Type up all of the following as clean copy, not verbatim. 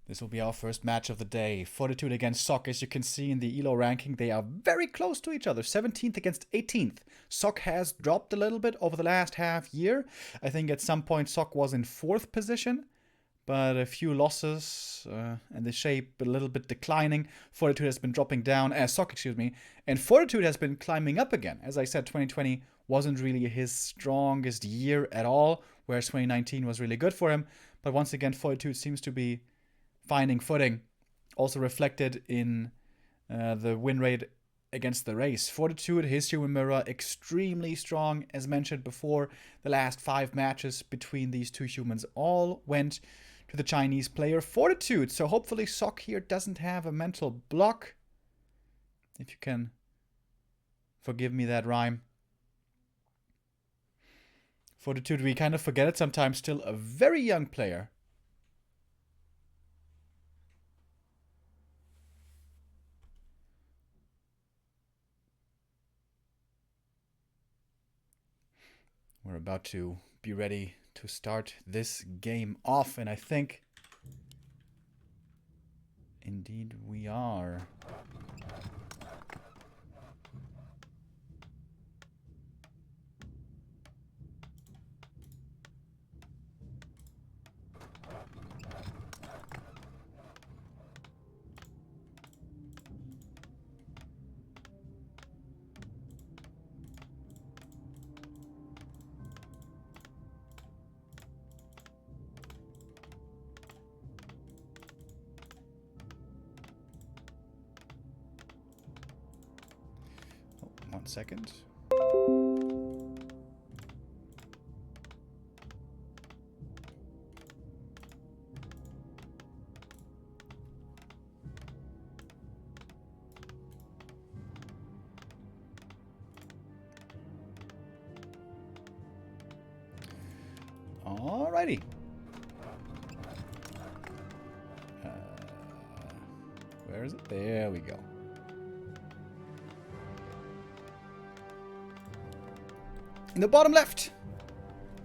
This will be our first match of the day. Fortitude against Sock. As you can see in the ELO ranking, they are very close to each other. 17th against 18th. Sock has dropped a little bit over the last half year. I think at some point Sock was in 4th position, but a few losses and the shape a little bit declining. Fortitude has been dropping down, Sock, excuse me, and Fortitude has been climbing up again. As I said, 2020 wasn't really his strongest year at all, whereas 2019 was really good for him. But once again, Fortitude seems to be finding footing, also reflected in the win rate against the race. Fortitude, his human mirror, extremely strong. As mentioned before, the last 5 matches between these two humans all went to the Chinese player Fortitude. So hopefully Sock here doesn't have a mental block. If you can forgive me that rhyme. Fortitude, we kind of forget it sometimes, still a very young player. We're about to be ready to start this game off, and I think indeed we are. One second. Alrighty. Where is it? There we go. In the bottom left,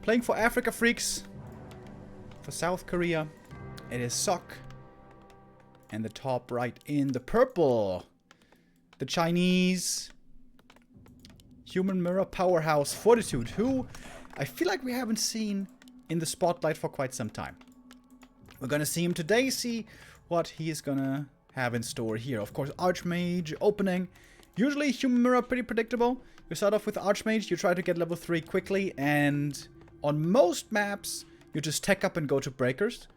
playing for Africa Freaks, for South Korea, it is Sock. And the top right in the purple, the Chinese human mirror powerhouse Fortitude, who I feel like we haven't seen in the spotlight for quite some time. We're gonna see him today, see what he is gonna have in store here. Of course, Archmage opening. Usually human mirror pretty predictable. You start off with Archmage, you try to get level 3 quickly, and on most maps, you just tech up and go to Breakers.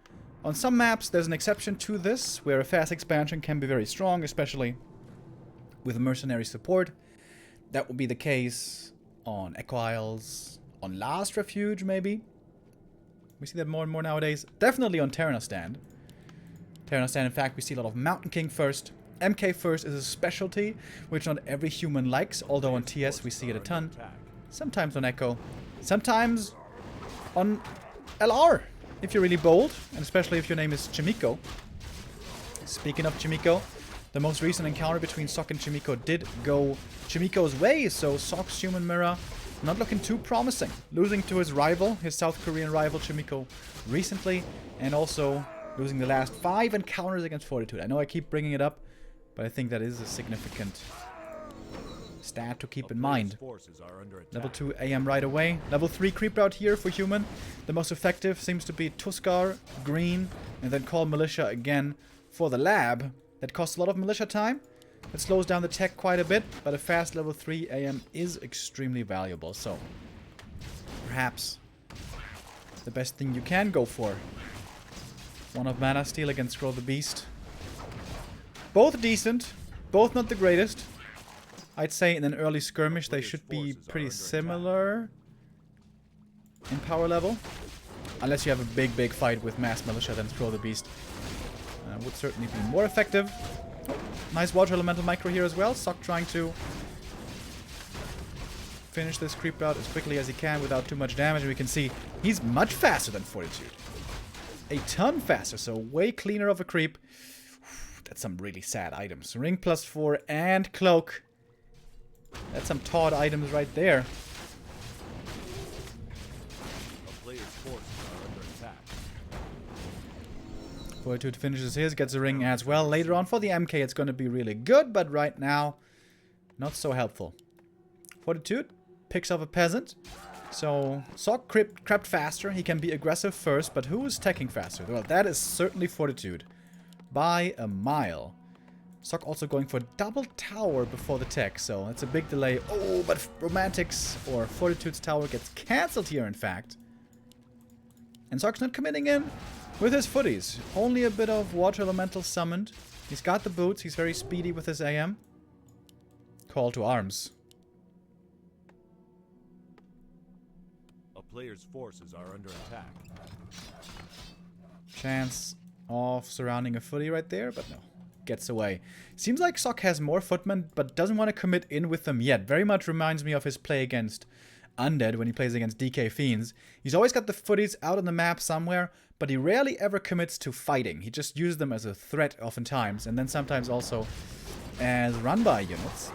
On some maps, there's an exception to this, where a fast expansion can be very strong, especially with mercenary support. That will be the case on Echo Isles, on Last Refuge, maybe. We see that more and more nowadays. Definitely on Terranostan. Terranostan, in fact, we see a lot of Mountain King first. MK first is a specialty, which not every human likes, although on TS we see it a ton. Sometimes on Echo. Sometimes on LR, if you're really bold, and especially if your name is Chimiko. Speaking of Chimiko, the most recent encounter between Sock and Chimiko did go Chimiko's way, so Sock's human mirror not looking too promising. Losing to his rival, his South Korean rival Chimiko recently, and also losing the last 5 encounters against Fortitude. I know I keep bringing it up, but I think that is a significant stat to keep in mind. Level 2 AM right away. Level 3 creep out here for human. The most effective seems to be Tuskar, Green, and then call Militia again for the lab. That costs a lot of Militia time. It slows down the tech quite a bit, but a fast level 3 AM is extremely valuable. So, perhaps the best thing you can go for. One of Mana Steal against Scroll the Beast. Both decent, both not the greatest. I'd say in an early skirmish they should be pretty similar in power level. Unless you have a big fight with Mass Militia, then Scroll the Beast would certainly be more effective. Oh, nice Water Elemental Micro here as well. Sock trying to finish this creep out as quickly as he can without too much damage. And we can see he's much faster than Fortitude. A ton faster, so way cleaner of a creep. That's some really sad items. Ring +4 and Cloak. That's some Todd items right there. Fortitude finishes his, gets a ring as well. Later on for the MK it's going to be really good, but right now not so helpful. Fortitude picks up a peasant. So Sock crept faster. He can be aggressive first, but who is teching faster? Well, that is certainly Fortitude. By a mile. Sock also going for double tower before the tech, so that's a big delay. Oh, but Romantics or Fortitude's tower gets cancelled here, in fact. And Sock's not committing in with his footies. Only a bit of water elemental summoned. He's got the boots. He's very speedy with his AM. Call to arms. A player's forces are under attack. Chance of surrounding a footy right there, but no. Gets away. Seems like Sock has more footmen, but doesn't want to commit in with them yet. Very much reminds me of his play against Undead when he plays against DK Fiends. He's always got the footies out on the map somewhere, but he rarely ever commits to fighting. He just uses them as a threat oftentimes, and then sometimes also as run-by units.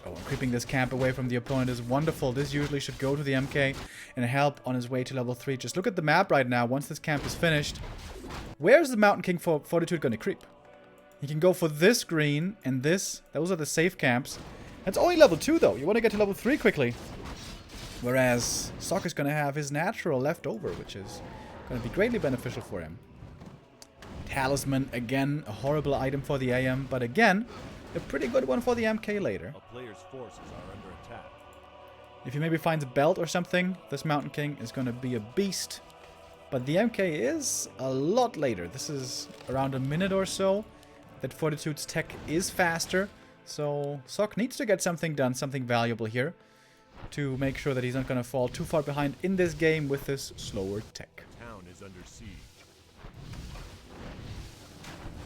Oh, creeping this camp away from the opponent is wonderful. This usually should go to the MK and help on his way to level 3. Just look at the map right now. Once this camp is finished, where's the Mountain King for Fortitude going to creep? He can go for this green and this. Those are the safe camps. That's only level 2 though. You want to get to level 3 quickly. Whereas Sock is going to have his natural left over, which is going to be greatly beneficial for him. Talisman, again, a horrible item for the AM, but again, a pretty good one for the MK later. A player's forces are under attack. If he maybe finds a belt or something, this Mountain King is going to be a beast. But the MK is a lot later. This is around a minute or so that Fortitude's tech is faster. So Sock needs to get something done, something valuable here, to make sure that he's not going to fall too far behind in this game with this slower tech. Town is under siege.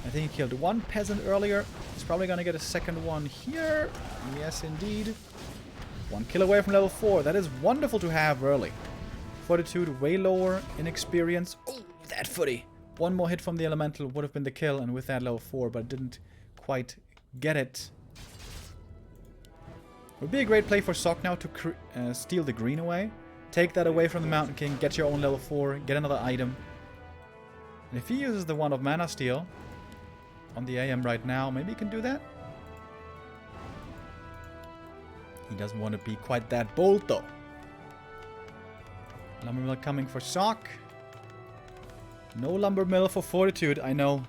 I think he killed one peasant earlier. He's probably going to get a second one here. Yes, indeed. 1 kill away from level 4. That is wonderful to have early. Fortitude way lower in experience. Oh, that footy. One more hit from the elemental would have been the kill, and with that level 4, but didn't quite get it. Would be a great play for Sock now to steal the green away. Take that away from the Mountain King, get your own level 4, get another item. And if he uses the one of Mana Steal on the AM right now, maybe he can do that. He doesn't want to be quite that bold though. Lumber Mill coming for Sock. No Lumber Mill for Fortitude, I know.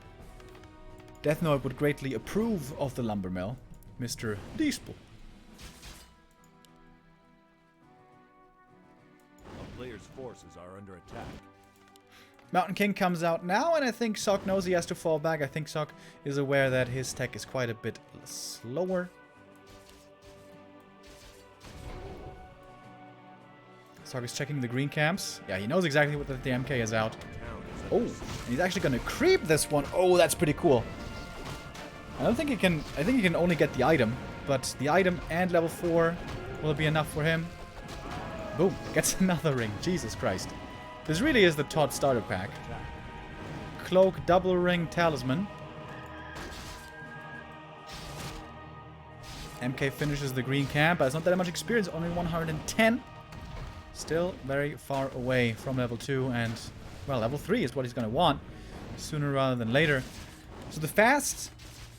Death Note would greatly approve of the Lumber Mill. Mr. Diesel. A player's forces are under attack. Mountain King comes out now, and I think Sock knows he has to fall back. I think Sock is aware that his tech is quite a bit slower. Sock is checking the green camps. Yeah, he knows exactly what the MK is out. Oh, and he's actually going to creep this one. Oh, that's pretty cool. I don't think he can... I think he can only get the item, but the item and level 4 will be enough for him. Boom, gets another ring. Jesus Christ. This really is the Todd starter pack. Cloak, double ring, talisman. MK finishes the green camp, but it's not that much experience, only 110. Still very far away from level 2, and, well, level 3 is what he's going to want sooner rather than later. So the fast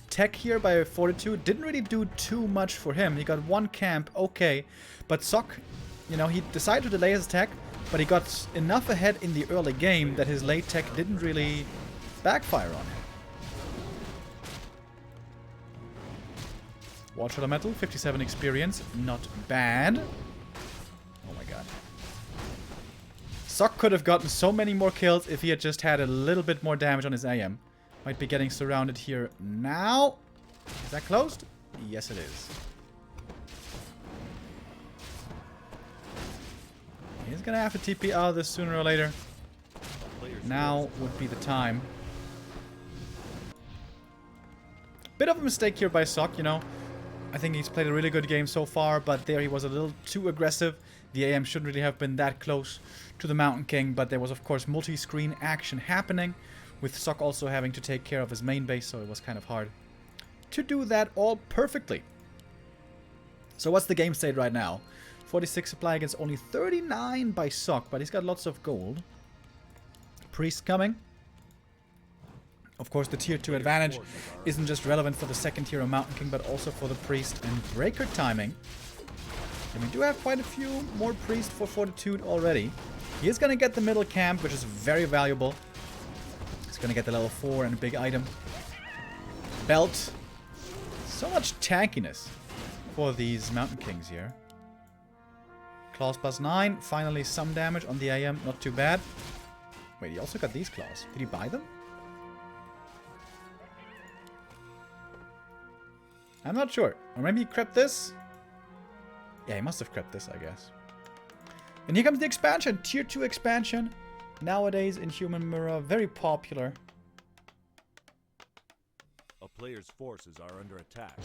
tech here by Fortitude didn't really do too much for him. He got one camp, okay, but Sock, you know, he decided to delay his attack, but he got enough ahead in the early game that his late tech didn't really backfire on him. Water Elemental, 57 experience, not bad. Oh my god. Sock could have gotten so many more kills if he had just had a little bit more damage on his AM. Might be getting surrounded here now. Is that closed? Yes, it is. He's gonna have to TP out of this sooner or later. Now would be the time. Bit of a mistake here by Sock, you know. I think he's played a really good game so far, but there he was a little too aggressive. The AM shouldn't really have been that close to the Mountain King, but there was of course multi-screen action happening, with Sock also having to take care of his main base, so it was kind of hard to do that all perfectly. So what's the game state right now? 46 supply against only 39 by Sock, but he's got lots of gold. Priest coming. Of course, the tier 2 advantage isn't just relevant for the second tier of Mountain King, but also for the priest and breaker timing. And we do have quite a few more priests for Fortitude already. He is going to get the middle camp, which is very valuable. He's going to get the level 4 and a big item. Belt. So much tankiness for these Mountain Kings here. Claws plus 9. Finally some damage on the AM. Not too bad. Wait, he also got these claws. Did he buy them? I'm not sure. Or maybe he crept this? Yeah, he must have crept this, I guess. And here comes the expansion. Tier 2 expansion. Nowadays in Human Mirror. Very popular. A player's forces are under attack.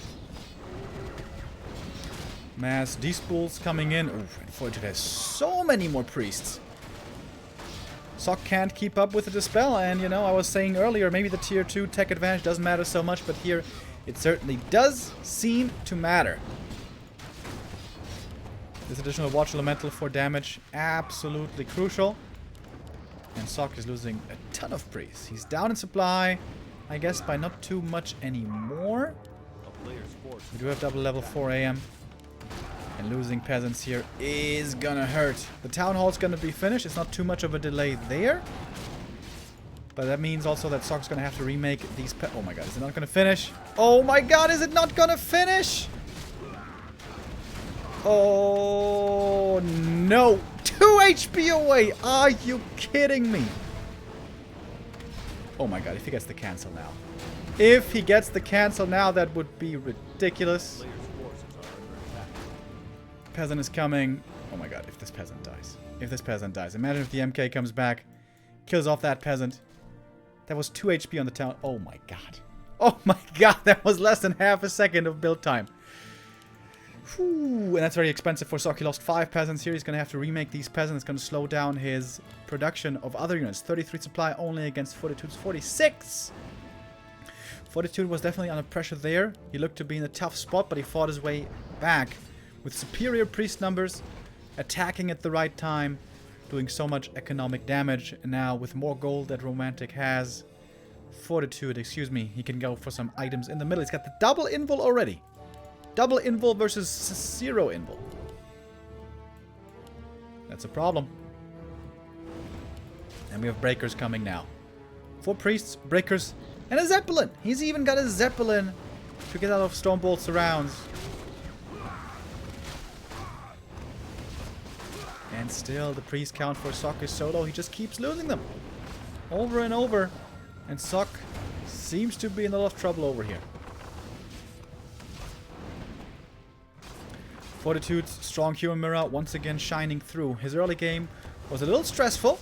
Mass D-spools coming in. Ooh, and Fortitude has so many more priests. Sock can't keep up with the Dispel. And, you know, I was saying earlier, maybe the tier 2 tech advantage doesn't matter so much. But here, it certainly does seem to matter. This additional Watch Elemental for damage, absolutely crucial. And Sock is losing a ton of priests. He's down in supply, I guess by not too much anymore. We do have double level 4 AM. And losing peasants here is gonna hurt. The Town Hall's gonna be finished. It's not too much of a delay there. But that means also that Sock's gonna have to remake these oh my god, is it not gonna finish? Oh my god, is it not gonna finish? Oh no! 2 HP away! Are you kidding me? Oh my god, if he gets the cancel now. If he gets the cancel now, that would be ridiculous. Peasant is coming. Oh my god, if this peasant dies. If this peasant dies. Imagine if the MK comes back, kills off that peasant. That was 2 HP on the town. Oh my god. Oh my god, that was less than half a second of build time. Whew, and that's very expensive for Sock. He lost 5 peasants here. He's going to have to remake these peasants. It's going to slow down his production of other units. 33 supply only against Fortitude's 46. Fortitude was definitely under pressure there. He looked to be in a tough spot, but he fought his way back with superior priest numbers, attacking at the right time, doing so much economic damage. And now with more gold that Romantic has, Fortitude, excuse me, he can go for some items in the middle. He's got the double invul already. Double invul versus 0 invul. That's a problem. And we have breakers coming now. 4 priests, breakers, and a zeppelin. He's even got a zeppelin to get out of Stormbolt surrounds. And still the priest count for Sock is so low. He just keeps losing them. Over and over. And Sock seems to be in a lot of trouble over here. Fortitude's strong human mirror once again shining through. His early game was a little stressful.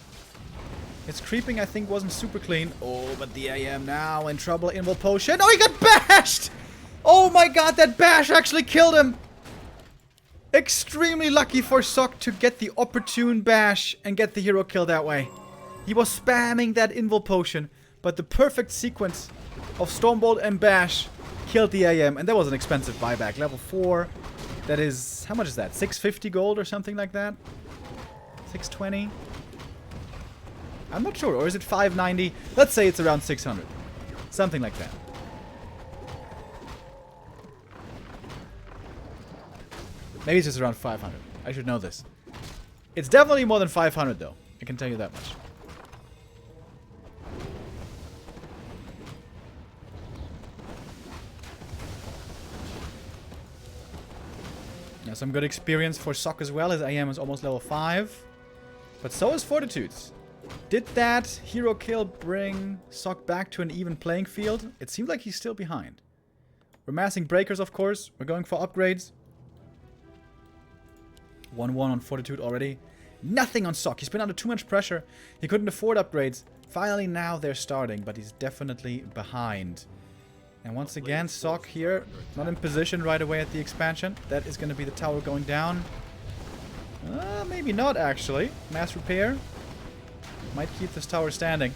His creeping, I think, wasn't super clean. Oh, but the AM now in trouble. Invul potion. Oh, he got bashed! Oh my god, that bash actually killed him! Extremely lucky for Sock to get the opportune bash and get the hero kill that way. He was spamming that invul potion, but the perfect sequence of Stormbolt and bash killed the AM. And that was an expensive buyback. Level 4. That is, how much is that? 650 gold or something like that? 620? I'm not sure. Or is it 590? Let's say it's around 600. Something like that. Maybe it's just around 500. I should know this. It's definitely more than 500 though. I can tell you that much. Now some good experience for Sock as well. His AM is almost level 5. But so is Fortitude's. Did that hero kill bring Sock back to an even playing field? It seemed like he's still behind. We're massing breakers, of course. We're going for upgrades. 1-1 on Fortitude already. Nothing on Sock. He's been under too much pressure. He couldn't afford upgrades. Finally, now they're starting, but he's definitely behind. And once again, Sock here, not in position right away at the expansion. That is going to be the tower going down. Maybe not, actually. Mass repair. Might keep this tower standing.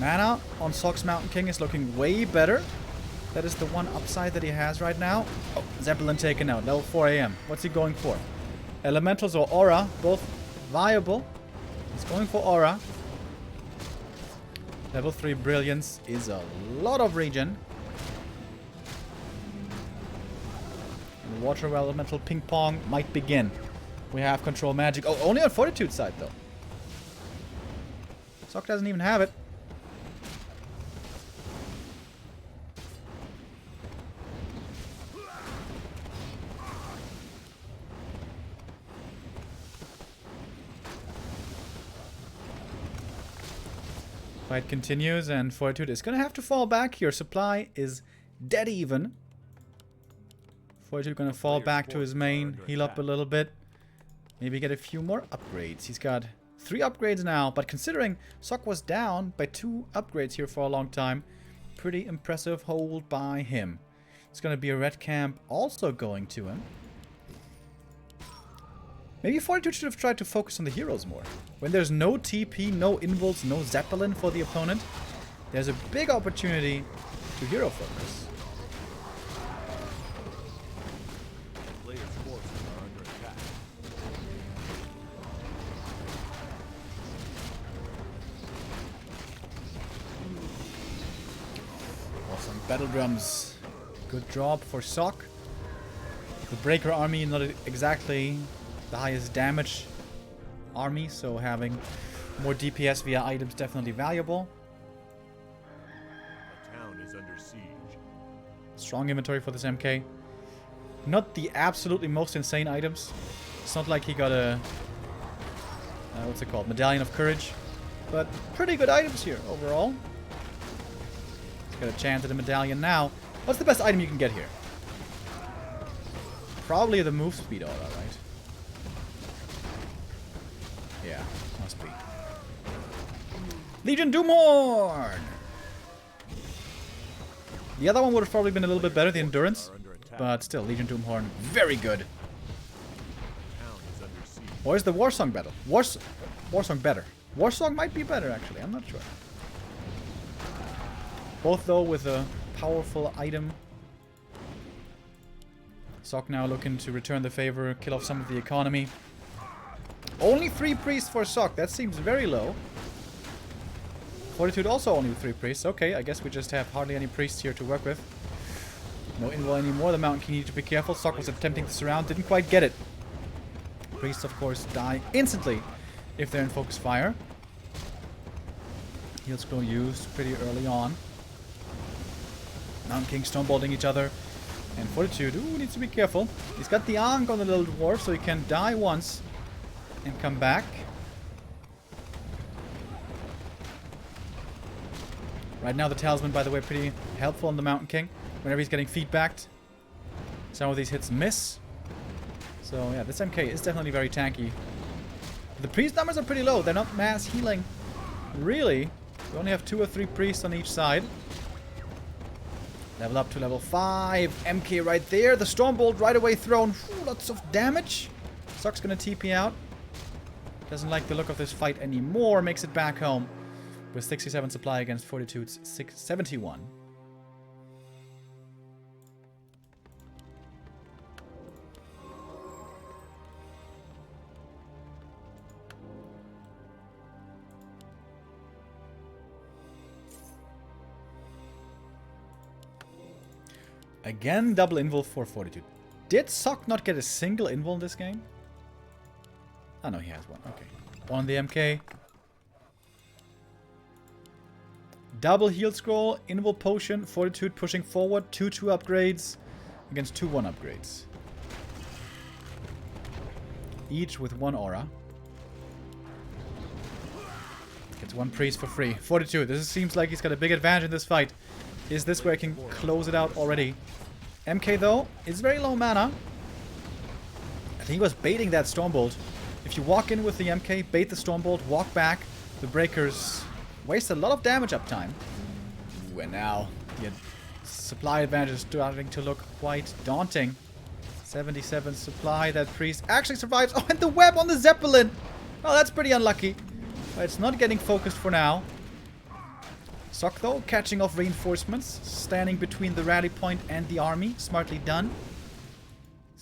Mana on Sock's Mountain King is looking way better. That is the one upside that he has right now. Oh, Zeppelin taken out. Level 4 AM. What's he going for? Elementals or Aura. Both viable. He's going for Aura. Level 3 Brilliance is a lot of regen. And Water Elemental Ping Pong might begin. We have Control Magic. Oh, only on Fortitude side, though. Sock doesn't even have it. Fight continues, and Fortitude is going to have to fall back here. Supply is dead even. Fortitude going to fall back to his main, heal up a little bit. Maybe get a few more upgrades. He's got 3 upgrades now, but considering Sock was down by 2 upgrades here for a long time, pretty impressive hold by him. It's going to be a red camp also going to him. Maybe Fortitude should have tried to focus on the heroes more. When there's no TP, no Invulns, no Zeppelin for the opponent, there's a big opportunity to hero focus. Players' forces are under attack. Awesome battle drums. Good job for Sock. The Breaker army not exactly the highest damage army, so having more DPS via items definitely valuable. The town is under siege. Strong inventory for this MK. Not the absolutely most insane items. It's not like he got a what's it called? Medallion of Courage. But pretty good items here overall. He's got a chance at a medallion now. What's the best item you can get here? Probably the move speed aura, right? Yeah, must be. Legion Doomhorn! The other one would have probably been a little bit better, the Endurance. But still, Legion Doomhorn, very good. Or is the Warsong better? Warsong better. Warsong might be better, actually. I'm not sure. Both, though, with a powerful item. Sock now looking to return the favor, kill off some of the economy. Only 3 priests for Sock. That seems very low. Fortitude also only 3 priests. Okay, I guess we just have hardly any priests here to work with. No invul anymore. The Mountain King needed to be careful. Sock was attempting to surround. Didn't quite get it. Priests, of course, die instantly if they're in focus fire. Heal scroll used pretty early on. Mountain King stonebolting each other. And Fortitude, ooh, needs to be careful. He's got the Ankh on the little dwarf, so he can die once and come back. Right now the Talisman, by the way, pretty helpful on the Mountain King. Whenever he's getting feedbacked, some of these hits miss. So yeah, this MK is definitely very tanky. The priest numbers are pretty low. They're not mass healing. Really? We only have 2 or 3 priests on each side. Level up to level 5. MK right there. The Stormbolt right away thrown. Ooh, lots of damage. Sock's gonna TP out. Doesn't like the look of this fight anymore. Makes it back home with 67 supply against Fortitude's 71. Again, double invul for Fortitude. Did Sock not get a single invul in this game? Oh no, he has one. Okay. On the MK. Double heal scroll, invul potion, Fortitude pushing forward, 2/2 upgrades against 2/1 upgrades. Each with 1 aura. Gets 1 priest for free. Fortitude, this seems like he's got a big advantage in this fight. Is this where he can close it out already? MK, though, is very low mana. I think he was baiting that Stormbolt. If you walk in with the MK, bait the Stormbolt, walk back, the Breakers waste a lot of damage uptime. Ooh, and now the supply advantage is starting to look quite daunting. 77 supply. That priest actually survives. Oh, and the web on the Zeppelin! Oh, that's pretty unlucky. But it's not getting focused for now. Sock, though, catching off reinforcements, standing between the rally point and the army. Smartly done.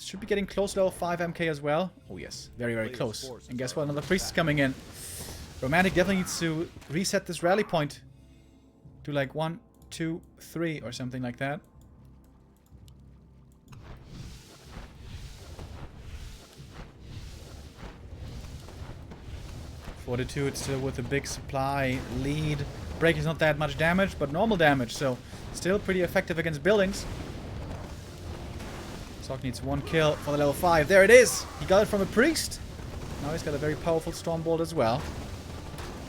Should be getting close to level 5 MK as well. Oh yes, very, very close. And guess what? Another priest is coming in. Romantic definitely needs to reset this rally point. Do like 1, 2, 3 or something like that. Fortitude still with a big supply lead. Break is not that much damage, but normal damage, so still pretty effective against buildings. Sock needs 1 kill for the level 5. There it is! He got it from a priest. Now he's got a very powerful Stormbolt as well.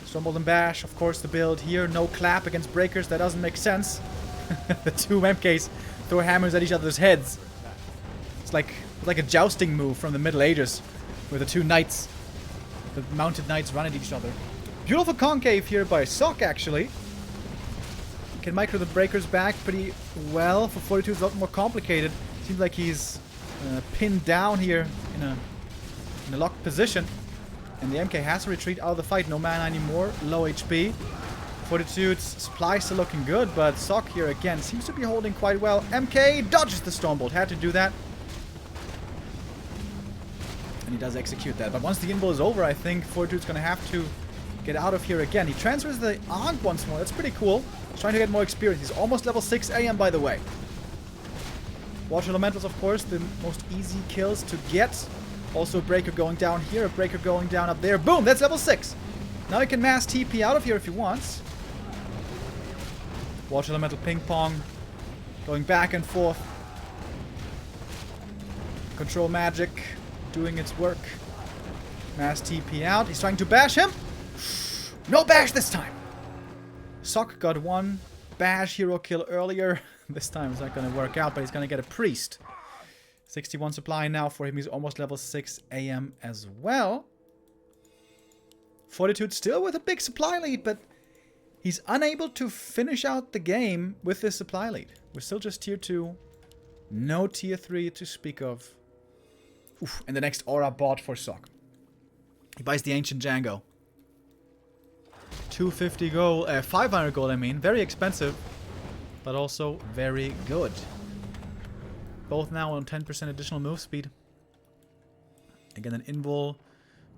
Stormbolt and Bash, of course, the build here. No clap against breakers, that doesn't make sense. The two MKs throw hammers at each other's heads. It's like a jousting move from the Middle Ages, where the two knights, the mounted knights, run at each other. Beautiful concave here by Sock, actually. Can micro the breakers back pretty well. For Fortitude, it's a lot more complicated. Seems like he's pinned down here in a locked position. And the MK has to retreat out of the fight. No mana anymore. Low HP. Fortitude's supply still looking good, but Sock here again seems to be holding quite well. MK dodges the Stormbolt. Had to do that. And he does execute that. But once the invul is over, I think Fortitude's going to have to get out of here again. He transfers the Ankh once more. That's pretty cool. He's trying to get more experience. He's almost level 6 AM, by the way. Watch Elementals, of course, the most easy kills to get. Also a breaker going down here, a breaker going down up there. Boom! That's level 6. Now he can mass TP out of here if he wants. Watch Elemental ping pong. Going back and forth. Control magic. Doing its work. Mass TP out. He's trying to bash him. No bash this time. Sock got 1 bash hero kill earlier. This time it's not going to work out, but he's going to get a priest. 61 supply now for him. He's almost level 6 AM as well. Fortitude still with a big supply lead, but he's unable to finish out the game with this supply lead. We're still just tier 2. No tier 3 to speak of. Oof, and the next aura bought for Sock. He buys the Ancient Django. 250 gold, 500 gold I mean. Very expensive, but also very good. Both now on 10% additional move speed. Again, an invul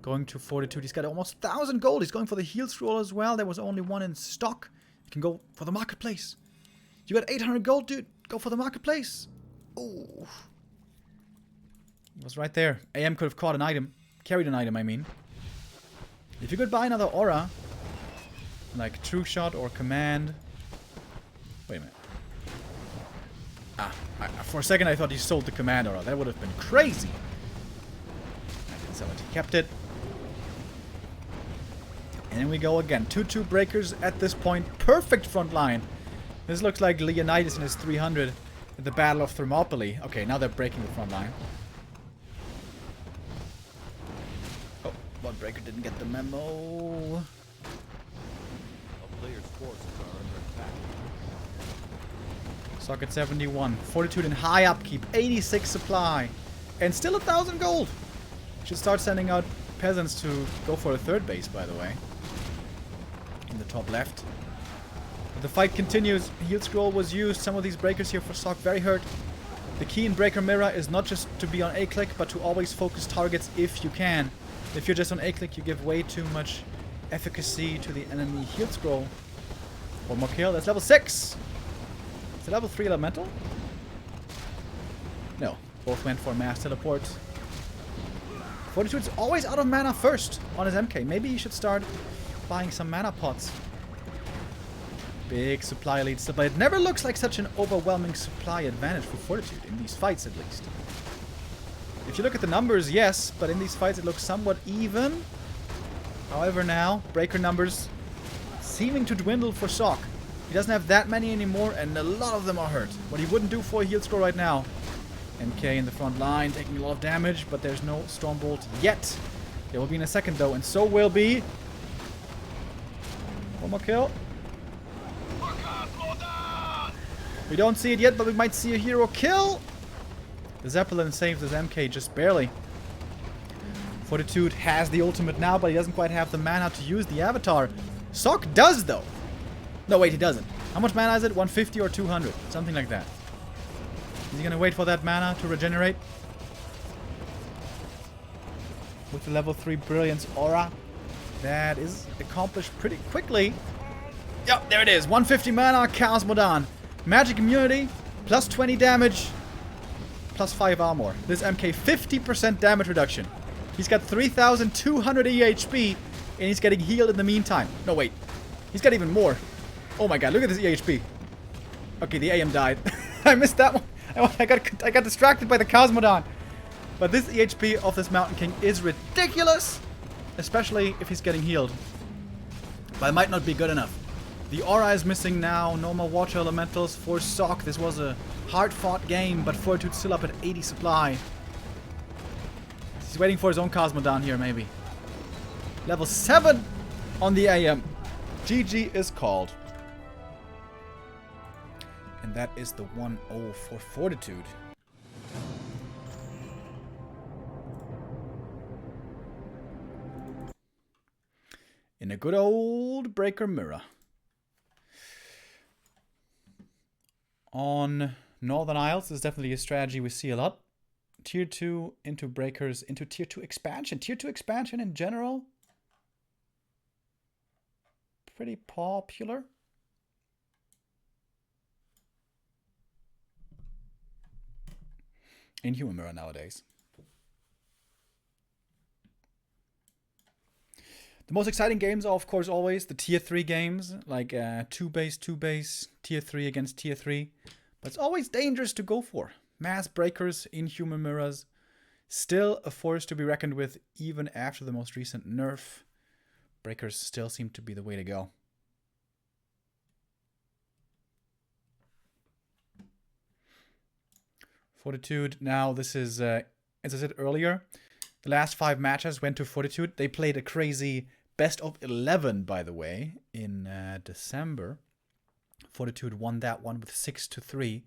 going to Fortitude. He's got almost 1,000 gold. He's going for the heal scroll as well. There was only 1 in stock. You can go for the marketplace. You got 800 gold, dude. Go for the marketplace. Ooh. It was right there. AM could have caught an item. Carried an item, I mean. If you could buy another aura, like True Shot or Command. Wait a minute. For a second I thought he sold the Command aura. That would have been crazy. I didn't sell it. He kept it. And then we go again. 2-2 breakers at this point. Perfect front line. This looks like Leonidas in his 300 at the Battle of Thermopylae. Okay, now they're breaking the front line. Oh, one breaker didn't get the memo. A player's forces are under attack. Socket 71. Fortitude in high upkeep. 86 supply. And still 1,000 gold. Should start sending out peasants to go for a third base, by the way. In the top left. But the fight continues. Heal scroll was used. Some of these breakers here for Sock very hurt. The key in Breaker Mirror is not just to be on A-click, but to always focus targets if you can. If you're just on A-click, you give way too much efficacy to the enemy heal scroll. One more kill. That's level 6. Is it level 3 elemental? No. Both went for mass teleport. Fortitude's always out of mana first on his MK. Maybe he should start buying some mana pots. Big supply lead still, but it never looks like such an overwhelming supply advantage for Fortitude, in these fights at least. If you look at the numbers, yes, but in these fights it looks somewhat even. However now, breaker numbers seeming to dwindle for Sock. He doesn't have that many anymore, and a lot of them are hurt. What he wouldn't do for a heal scroll right now. MK in the front line, taking a lot of damage, but there's no Stormbolt yet. There will be in a second though, and so will be. One more kill. We don't see it yet, but we might see a hero kill. The Zeppelin saves his MK just barely. Fortitude has the ultimate now, but he doesn't quite have the mana to use the avatar. Sock does though. No, wait, he doesn't. How much mana is it? 150 or 200? Something like that. Is he gonna wait for that mana to regenerate? With the level 3 Brilliance Aura. That is accomplished pretty quickly. Yep, there it is. 150 mana, Chaos Modan. Magic immunity, plus 20 damage, plus 5 armor. This MK 50% damage reduction. He's got 3,200 EHP, and he's getting healed in the meantime. No, wait. He's got even more. Oh my god, look at this EHP. Okay, the AM died. I missed that one. I got distracted by the Cosmodon. But this EHP of this Mountain King is ridiculous. Especially if he's getting healed. But it might not be good enough. The aura is missing now. No more water elementals for Sock. This was a hard-fought game, but Fortitude's still up at 80 supply. He's waiting for his own Cosmodon here, maybe. Level 7 on the AM. GG is called. And that is the 1-0 for Fortitude. In a good old Breaker Mirror. On Northern Isles is definitely a strategy we see a lot. Tier 2 into Breakers into Tier 2 expansion. Tier 2 expansion in general, pretty popular. In Human Mirror nowadays. The most exciting games are, of course, always the Tier 3 games, like 2 base, Tier 3 against Tier 3. But it's always dangerous to go for. Mass Breakers in Human Mirrors. Still a force to be reckoned with, even after the most recent nerf. Breakers still seem to be the way to go. Fortitude, now this is, as I said earlier, the last 5 matches went to Fortitude. They played a crazy best of 11, by the way, in December. Fortitude won that one with 6-3.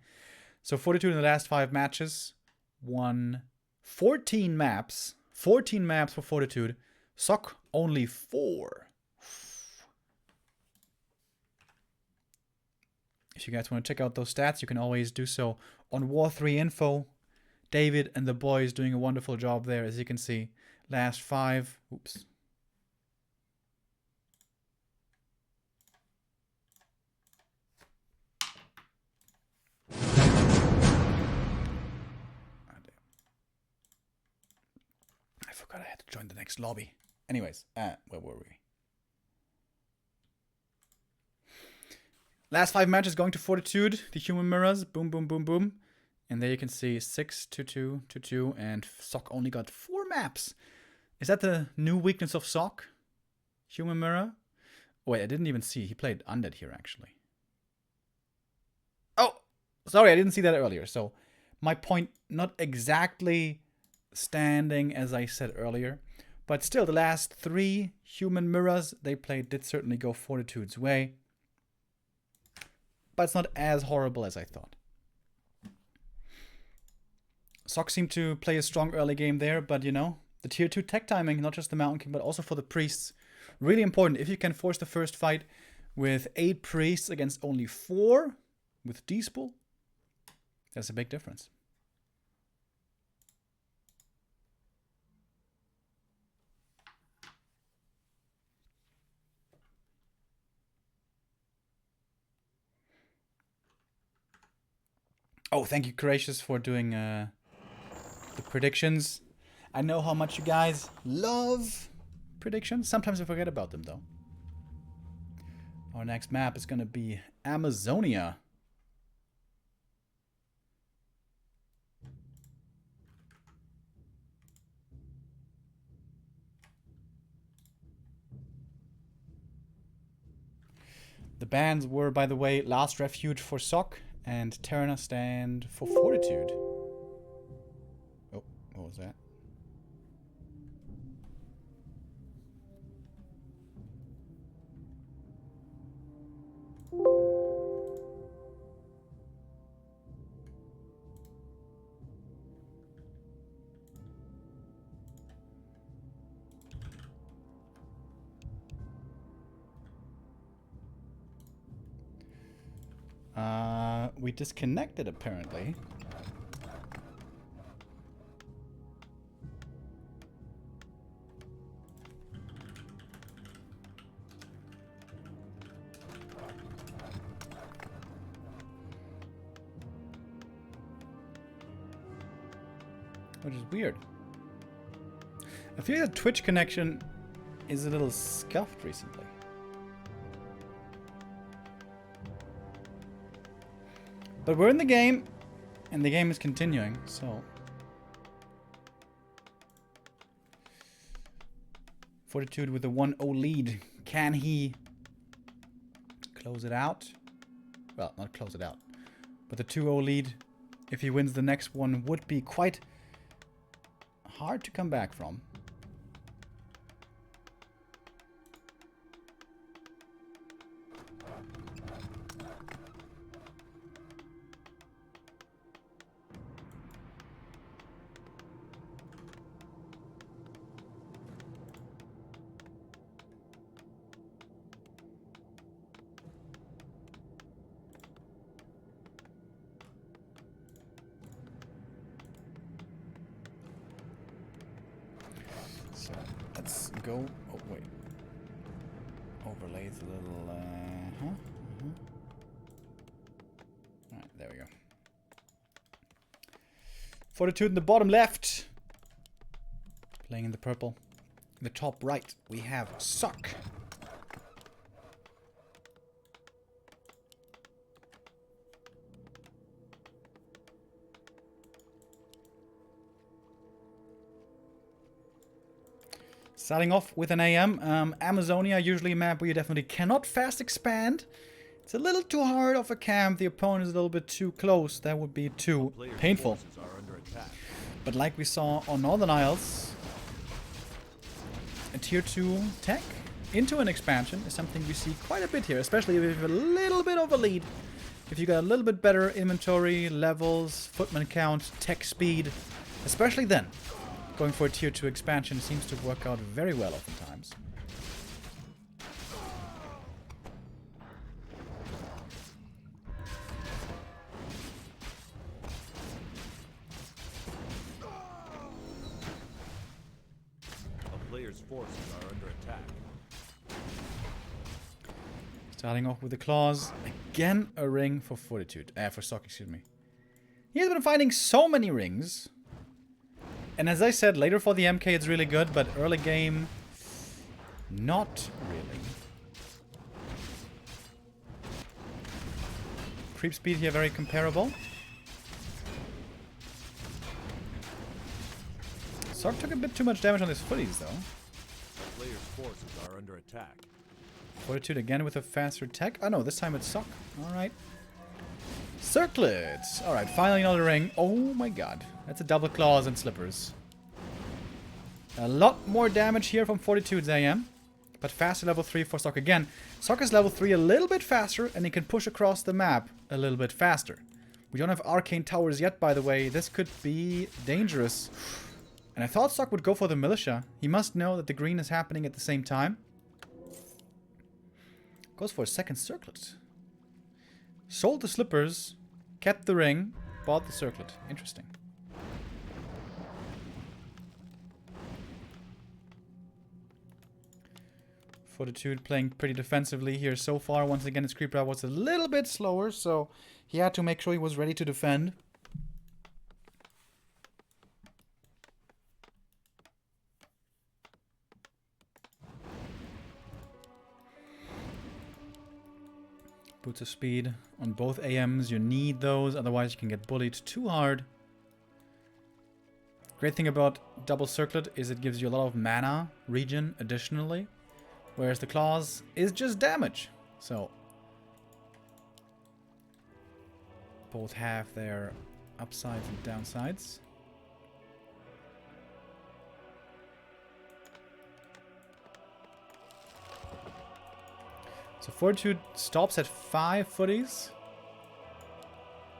So Fortitude in the last 5 matches won 14 maps. 14 maps for Fortitude. Sock only 4. If you guys want to check out those stats, you can always do so on War3 Info. David and the boys doing a wonderful job there, as you can see. Last 5. Oops. I forgot I had to join the next lobby. Anyways, where were we? Last 5 matches going to Fortitude. The Human Mirrors. Boom, boom, boom, boom. And there you can see 6-2, 2-2, and Sock only got 4 maps. Is that the new weakness of Sock? Human Mirror? Wait, I didn't even see. He played Undead here, actually. Oh! Sorry, I didn't see that earlier. So, my point not exactly standing as I said earlier. But still, the last 3 Human Mirrors they played did certainly go Fortitude's way. But it's not as horrible as I thought. Sock seemed to play a strong early game there, but you know, the Tier 2 tech timing, not just the Mountain King, but also for the Priests. Really important. If you can force the first fight with 8 Priests against only 4 with D-Spool, that's a big difference. Oh, thank you, Courageous, for doing the predictions. I know how much you guys love predictions. Sometimes I forget about them, though. Our next map is going to be Amazonia. The bans were, by the way, Last Refuge for Sock and Terrana stand for Fortitude. Oh, what was that? We disconnected, apparently. which is weird. I feel like the Twitch connection is a little scuffed recently. But we're in the game, and the game is continuing, so... Fortitude with a 1-0 lead. Can he close it out? Well, not close it out. But the 2-0 lead, if he wins the next one, would be quite hard to come back from. So let's go. Oh wait, overlays a little. All right, there we go. Fortitude in the bottom left, playing in the purple. In the top right, we have Sock. Starting off with an AM, Amazonia, usually a map where you definitely cannot fast expand. It's a little too hard of a camp, the opponent is a little bit too close, that would be too painful. But like we saw on Northern Isles, a tier 2 tech into an expansion is something we see quite a bit here, especially if you have a little bit of a lead. If you got a little bit better inventory, levels, footman count, tech speed, especially then. Going for a tier 2 expansion seems to work out very well oftentimes. A player's forces are under attack. Starting off with the claws. Again, a ring for Fortitude. For Sock, excuse me. He has been finding so many rings. And as I said, later for the MK it's really good, but early game, not really. Creep speed here very comparable. Sock took a bit too much damage on his footies though. The player's forces are under attack. Fortitude again with a faster tech. Oh no, this time it's Sock. Alright. Circlets! Alright, finally another ring. Oh my god. That's a double claws and slippers. A lot more damage here from Fortitude's AM. But faster level 3 for Sock again. Sock is level 3 a little bit faster and he can push across the map a little bit faster. We don't have arcane towers yet, by the way. This could be dangerous. And I thought Sock would go for the militia. He must know that the green is happening at the same time. Goes for a second circlet. Sold the slippers, kept the ring, bought the circlet. Interesting. Fortitude playing pretty defensively here so far. Once again, his creep route was a little bit slower, so he had to make sure he was ready to defend. Boots of speed on both AMs. You need those, otherwise you can get bullied too hard. Great thing about double circlet is it gives you a lot of mana regen additionally, whereas the claws is just damage. So both have their upsides and downsides. So Fortitude stops at 5 footies.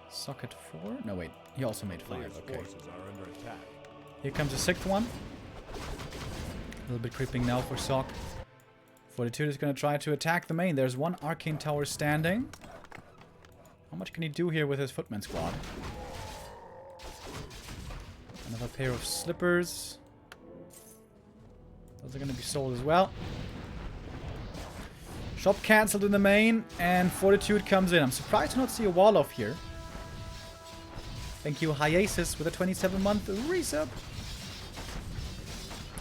Sock at 4? No, wait. He also made 5. Okay. Here comes the 6th one. A little bit creeping now for Sock. Fortitude is going to try to attack the main. There's one arcane tower standing. How much can he do here with his footman squad? Another pair of slippers. Those are going to be sold as well. Shop cancelled in the main, and Fortitude comes in. I'm surprised to not see a wall off here. Thank you, Hiatus, with a 27-month resub.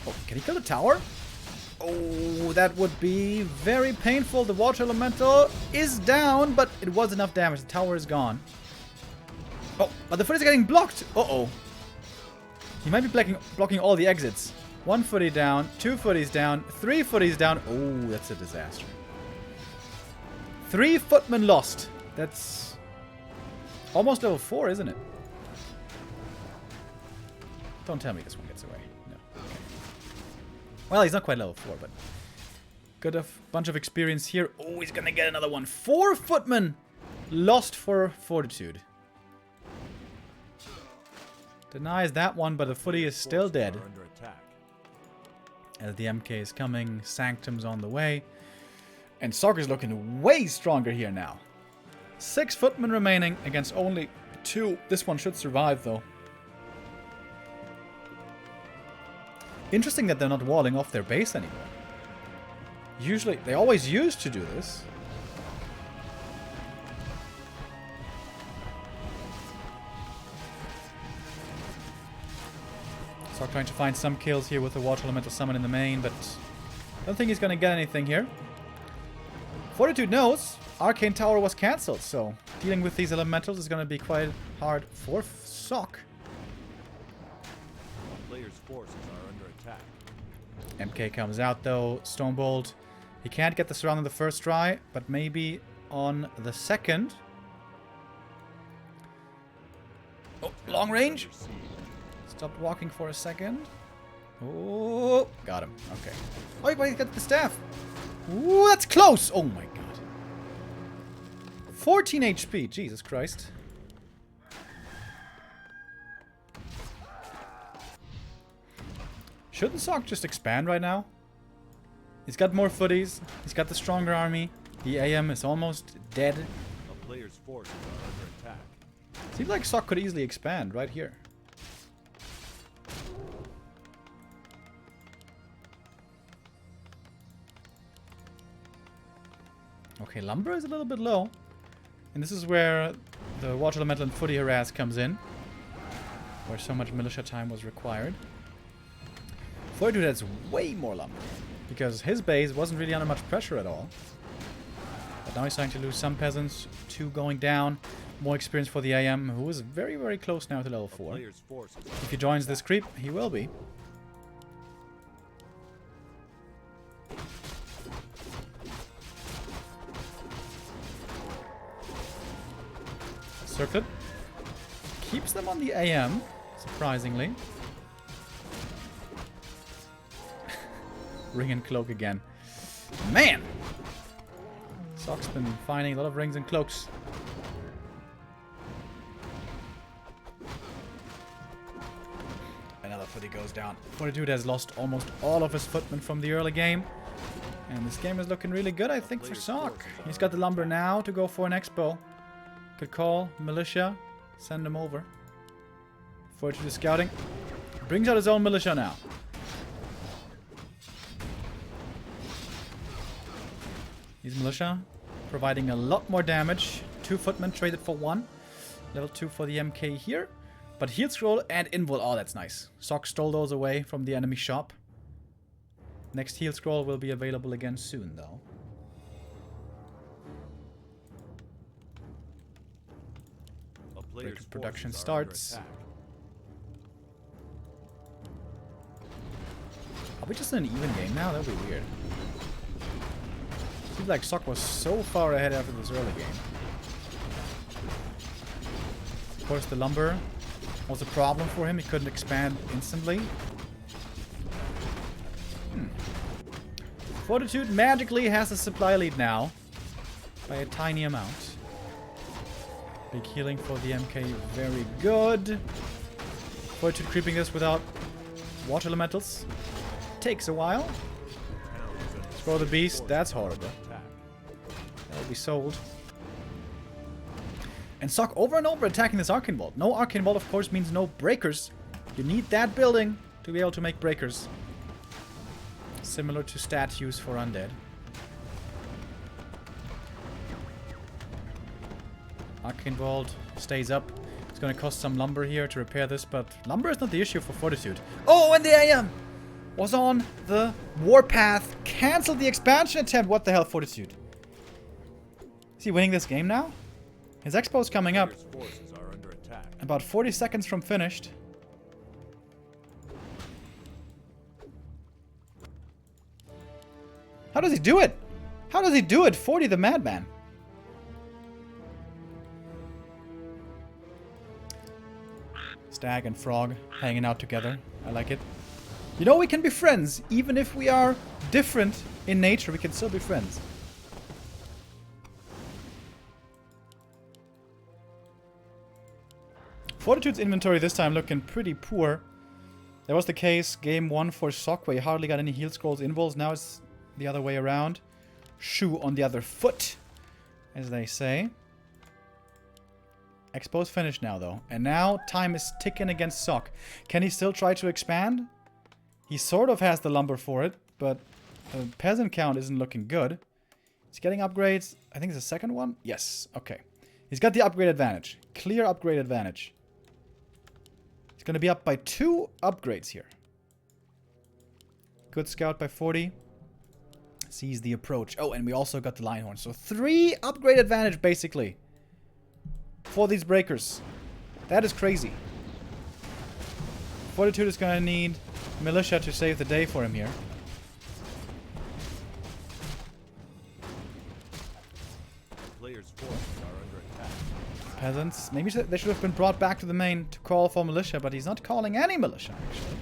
Oh, can he kill the tower? Oh, that would be very painful. The water elemental is down, but it was enough damage. The tower is gone. Oh, but the foot is getting blocked. Uh-oh. He might be blocking all the exits. 1 footy down, 2 footies down, 3 footies down. Oh, that's a disaster. 3 footmen lost. That's almost level 4, isn't it? Don't tell me this one gets away. No. Okay. Well, he's not quite level 4, but got a bunch of experience here. Oh, he's gonna get another one. 4 footmen lost for Fortitude. Denies that one, but the footy is still dead. As the MK is coming, Sanctum's on the way. And Sock is looking way stronger here now. 6 footmen remaining against only 2. This one should survive, though. Interesting that they're not walling off their base anymore. Usually, they always used to do this. Sock trying to find some kills here with the Water Elemental Summon in the main, but I don't think he's going to get anything here. Fortitude knows Arcane Tower was cancelled, so dealing with these elementals is going to be quite hard for Sock. Players' forces are under attack. MK comes out though, Stonebolt. He can't get the surround on the first try, but maybe on the second. Oh, long range. Stopped walking for a second. Oh, got him. Okay. Oh, but he got the staff. Ooh, that's close. Oh my god. 14 HP. Jesus Christ. Shouldn't Sock just expand right now? He's got more footies. He's got the stronger army. The AM is almost dead. A player's forces are under attack. Seems like Sock could easily expand right here. Okay, lumber is a little bit low. And this is where the Water Elemental and Footy Harass comes in. Where so much militia time was required. Fortitude has way more lumber. Because his base wasn't really under much pressure at all. But now he's starting to lose some peasants. 2 going down. More experience for the AM, who is very, very close now to level 4. If he joins this creep, he will be. Circlet keeps them on the AM, surprisingly. Ring and cloak again. Man! Sock's been finding a lot of rings and cloaks. Another footy goes down. Fortitude has lost almost all of his footmen from the early game. And this game is looking really good, I think, for Sock. He's got the lumber now to go for an expo. Could call militia, send them over. Fortitude is scouting. Brings out his own militia now. These militia providing a lot more damage. 2 footmen traded for 1. Level 2 for the MK here. But heal scroll and invul. Oh, that's nice. Sock stole those away from the enemy shop. Next heal scroll will be available again soon, though. Breaker production starts. Are we just in an even game now? That would be weird. Seems like Sock was so far ahead after this early game. Of course, the lumber was a problem for him. He couldn't expand instantly. Fortitude magically has a supply lead now. By a tiny amount. Big healing for the MK, very good. Fortitude creeping this without water elementals. Takes a while. Throw the beast, that's horrible. That will be sold. And Sock over and over attacking this Arcane Vault. No Arcane Vault, of course, means no breakers. You need that building to be able to make breakers. Similar to statues for undead. Arcane Vault stays up. It's gonna cost some lumber here to repair this, but lumber is not the issue for Fortitude. Oh, and the AM was on the warpath. Cancelled the expansion attempt. What the hell, Fortitude? Is he winning this game now? His expo's coming up. Forces are under attack. About 40 seconds from finished. How does he do it? How does he do it? 40 the madman. Stag and frog hanging out together. I like it. You know, we can be friends. Even if we are different in nature, we can still be friends. Fortitude's inventory this time looking pretty poor. That was the case game 1 for Sock, where he hardly got any heal scrolls involves. Now it's the other way around. Shoe on the other foot, as they say. Expo's finished now, though. And now time is ticking against Sock. Can he still try to expand? He sort of has the lumber for it, but the peasant count isn't looking good. He's getting upgrades. I think it's the second one. Yes, okay. He's got the upgrade advantage. Clear upgrade advantage. He's going to be up by 2 upgrades here. Good scout by 40. Sees the approach. Oh, and we also got the Lionhorn. So 3 upgrade advantage, basically, for these breakers. That is crazy. Fortitude is going to need militia to save the day for him here. Players' forces are under attack. Peasants. Maybe they should have been brought back to the main to call for militia, but he's not calling any militia, actually.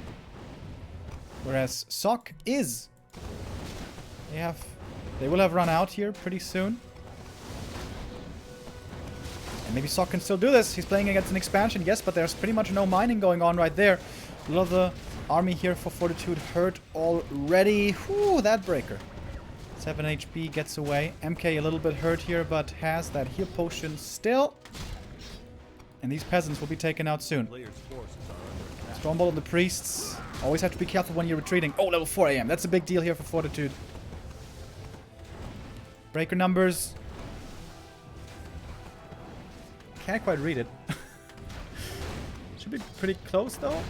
Whereas Sock is. They will have run out here pretty soon. And maybe Sock can still do this. He's playing against an expansion, yes, but there's pretty much no mining going on right there. A lot of the army here for Fortitude hurt already. Whew, that breaker. 7 HP gets away. MK a little bit hurt here, but has that heal potion still. And these peasants will be taken out soon. Players' forces are under attack. Strongbolt on the priests. Always have to be careful when you're retreating. Oh, level 4 AM. That's a big deal here for Fortitude. Breaker numbers. Can't quite read it. Should be pretty close, though.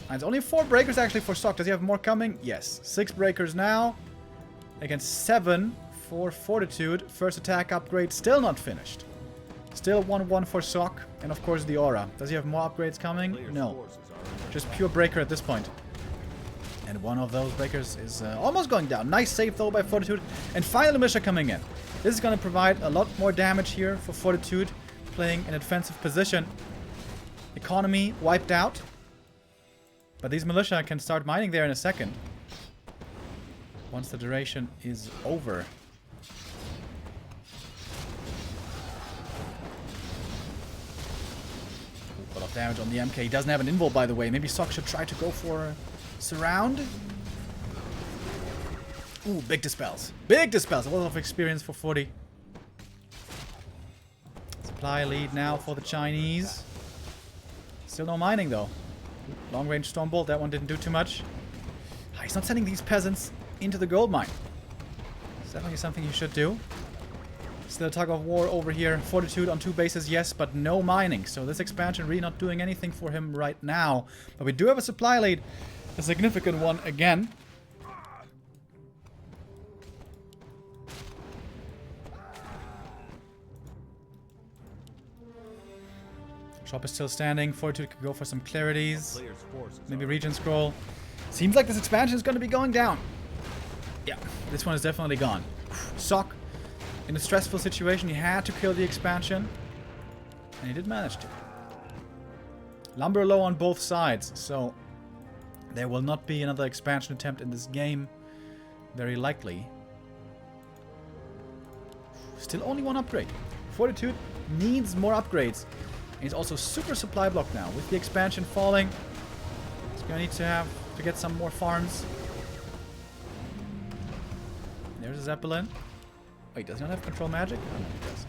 And it's only 4 breakers, actually, for Sock. Does he have more coming? Yes. 6 breakers now. Against 7 for Fortitude. First attack upgrade still not finished. Still 1-1 for Sock. And, of course, the aura. Does he have more upgrades coming? No. Just pure breaker at this point. And one of those breakers is almost going down. Nice save, though, by Fortitude. And finally, militia coming in. This is going to provide a lot more damage here for Fortitude. Playing in a defensive position. Economy wiped out. But these militia can start mining there in a second. Once the duration is over. A lot of damage on the MK. He doesn't have an invul, by the way. Maybe Sock should try to go for a surround. Ooh, big dispels. Big dispels. A lot of experience for 40. Supply lead now for the Chinese. Still no mining, though. Long range Stormbolt. That one didn't do too much. He's not sending these peasants into the gold mine. It's definitely something you should do. Still a tug of war over here. Fortitude on 2 bases, yes, but no mining. So this expansion really not doing anything for him right now. But we do have a supply lead. A significant one again. Shop is still standing. Fortitude could go for some clarities. Maybe Region Scroll. Seems like this expansion is going to be going down. Yeah, this one is definitely gone. Sock, in a stressful situation, he had to kill the expansion. And he did manage to. Lumber low on both sides, so there will not be another expansion attempt in this game. Very likely. Still only 1 upgrade. Fortitude needs more upgrades. And he's also super supply blocked now. With the expansion falling, he's going to need to get some more farms. There's a Zeppelin. Wait, does he not have control magic? Oh, no, he does.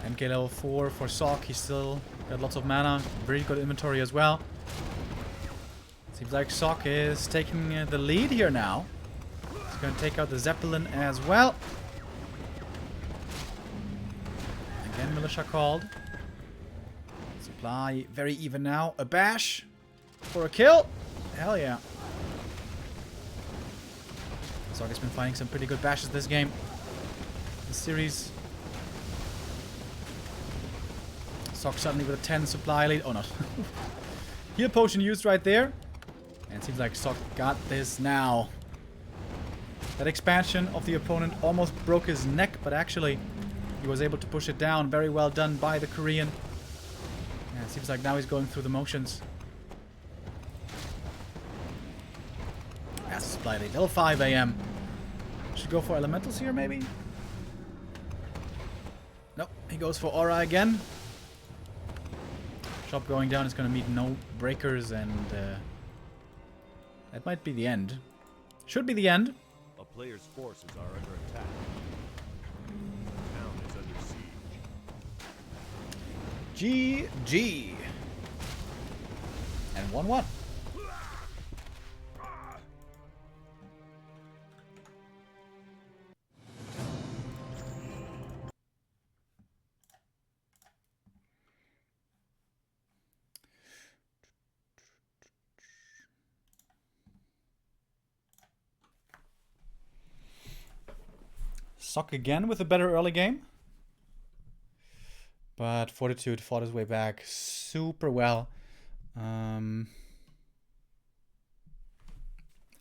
Okay. MK level 4 for Sock. He's still got lots of mana. Very good inventory as well. Seems like Sock is taking the lead here now. He's going to take out the Zeppelin as well. militia called. Supply very even now. A bash for a kill. Hell yeah. Zog has been finding some pretty good bashes this game. This series. Zog suddenly with a 10 supply lead. Oh no. Heal potion used right there. And it seems like Zog got this now. That expansion of the opponent almost broke his neck, but actually he was able to push it down. Very well done by the Korean. Yeah, it seems like now he's going through the motions. That's supply lead. Level 5 AM. Should go for elementals here, maybe? Nope. He goes for aura again. Shop going down is going to meet no breakers, and that might be the end. Should be the end. A player's forces are under attack. The town is under siege. GG. And 1-1. Suck again with a better early game. But Fortitude fought his way back super well.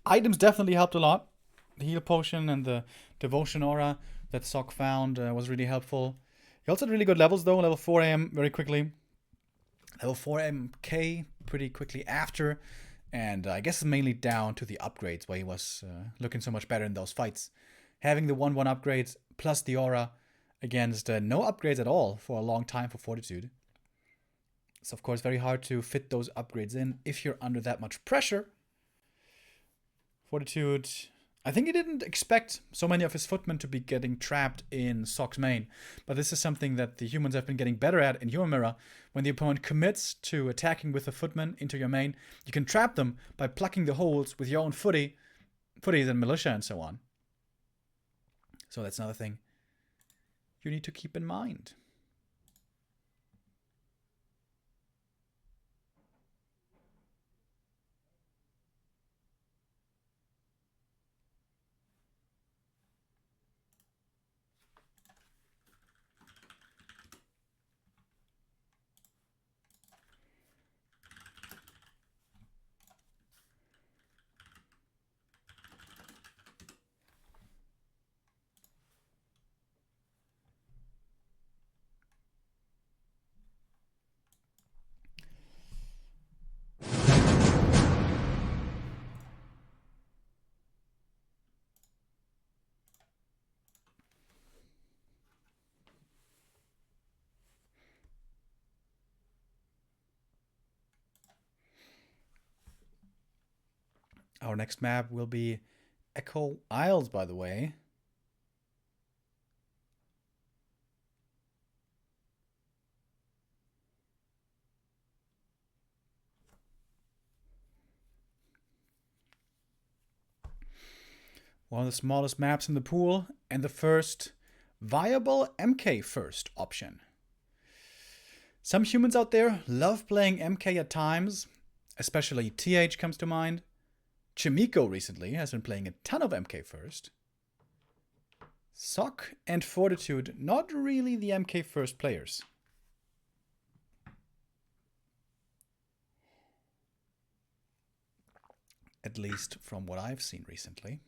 Items definitely helped a lot. The heal potion and the devotion aura that Sock found was really helpful. He also had really good levels though. Level 4 AM very quickly. Level 4 MK pretty quickly after. And I guess it's mainly down to the upgrades where he was looking so much better in those fights. Having the 1-1 upgrades plus the aura against no upgrades at all for a long time for Fortitude. It's of course very hard to fit those upgrades in if you're under that much pressure. Fortitude, I think he didn't expect so many of his footmen to be getting trapped in Sock's main. But this is something that the humans have been getting better at in your mirror. When the opponent commits to attacking with a footman into your main, you can trap them by plucking the holes with your own footies and militia and so on. So that's another thing you need to keep in mind. Our next map will be Echo Isles, by the way. One of the smallest maps in the pool, and the first viable MK first option. Some humans out there love playing MK at times, especially TH comes to mind. Chimiko recently has been playing a ton of MK first. Sock and Fortitude, not really the MK first players. At least from what I've seen recently.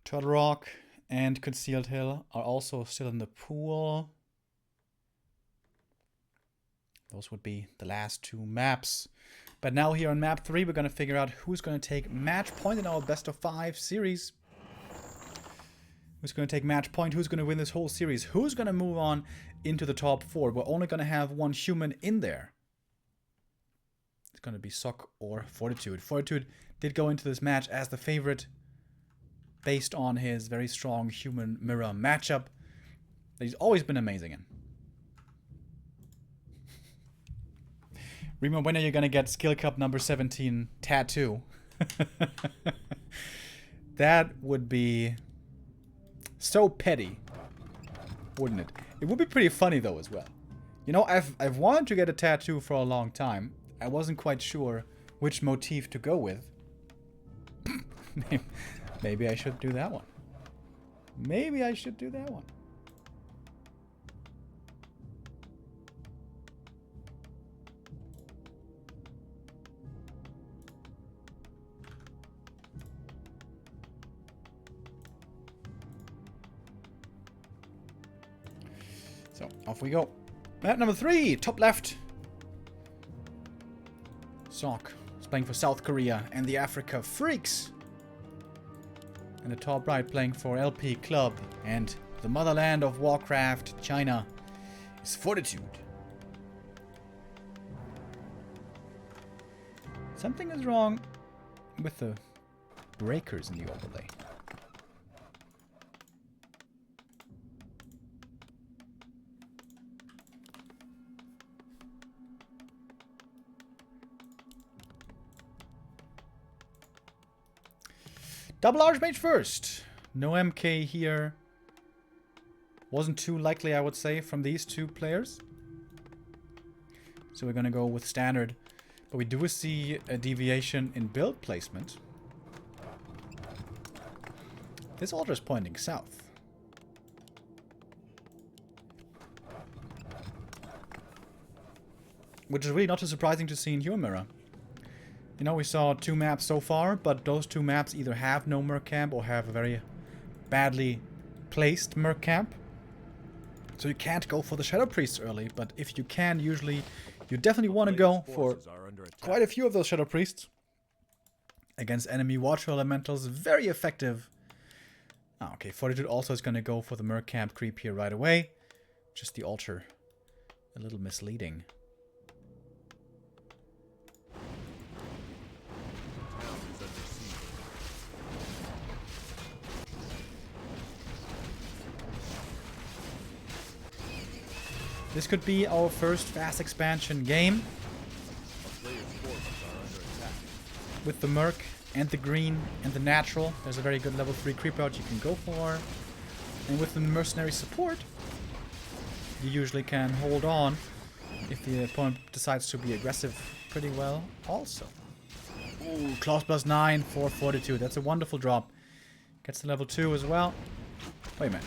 Turtle Rock and Concealed Hill are also still in the pool. Those would be the last two maps. But now here on map 3, we're going to figure out who's going to take match point in our best of 5 series. Who's going to take match point? Who's going to win this whole series? Who's going to move on into the top 4? We're only going to have one human in there. It's going to be Sock or Fortitude. Fortitude did go into this match as the favorite, based on his very strong human mirror matchup. that he's always been amazing in. Remo, when are you gonna get Skill Cup number 17 tattoo? That would be so petty, wouldn't it? It would be pretty funny though as well. You know, I've wanted to get a tattoo for a long time. I wasn't quite sure which motif to go with. Maybe I should do that one. Maybe I should do that one. So, off we go. Map number 3, top left. Sok is playing for South Korea and the Africa Freaks. And the top right playing for LP Club and the motherland of Warcraft, China, is Fortitude. Something is wrong with the breakers in the overlay. Double Archmage first. No MK here. Wasn't too likely, I would say, from these two players. So we're gonna go with standard. But we do see a deviation in build placement. This altar is pointing south. Which is really not too surprising to see in Human Mirror. You know, we saw 2 maps so far, but those 2 maps either have no Merc Camp or have a very badly placed Merc Camp. So you can't go for the Shadow Priests early, but if you can, usually you definitely want to go for quite a few of those Shadow Priests. Against enemy Water Elementals, very effective. Ah, okay, Fortitude also is going to go for the Merc Camp creep here right away. Just the altar a little misleading. This could be our first fast expansion game. With the Merc and the Green and the Natural. There's a very good level 3 creep out you can go for. And with the Mercenary support, you usually can hold on if the opponent decides to be aggressive pretty well also. Ooh, Claws plus 9 for Fortitude. That's a wonderful drop. Gets to level 2 as well. Wait a minute.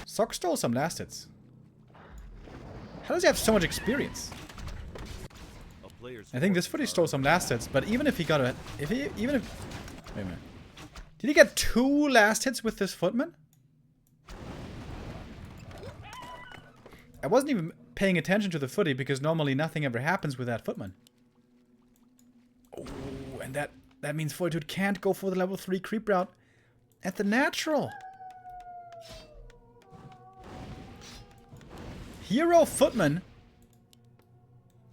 Sok stole some last hits. How does he have so much experience? I think this footy stole some last hits, but even if he got a... Wait a minute. Did he get 2 last hits with this footman? I wasn't even paying attention to the footy because normally nothing ever happens with that footman. Oh, and that means Fortitude can't go for the level 3 creep route at the natural. Hero Footman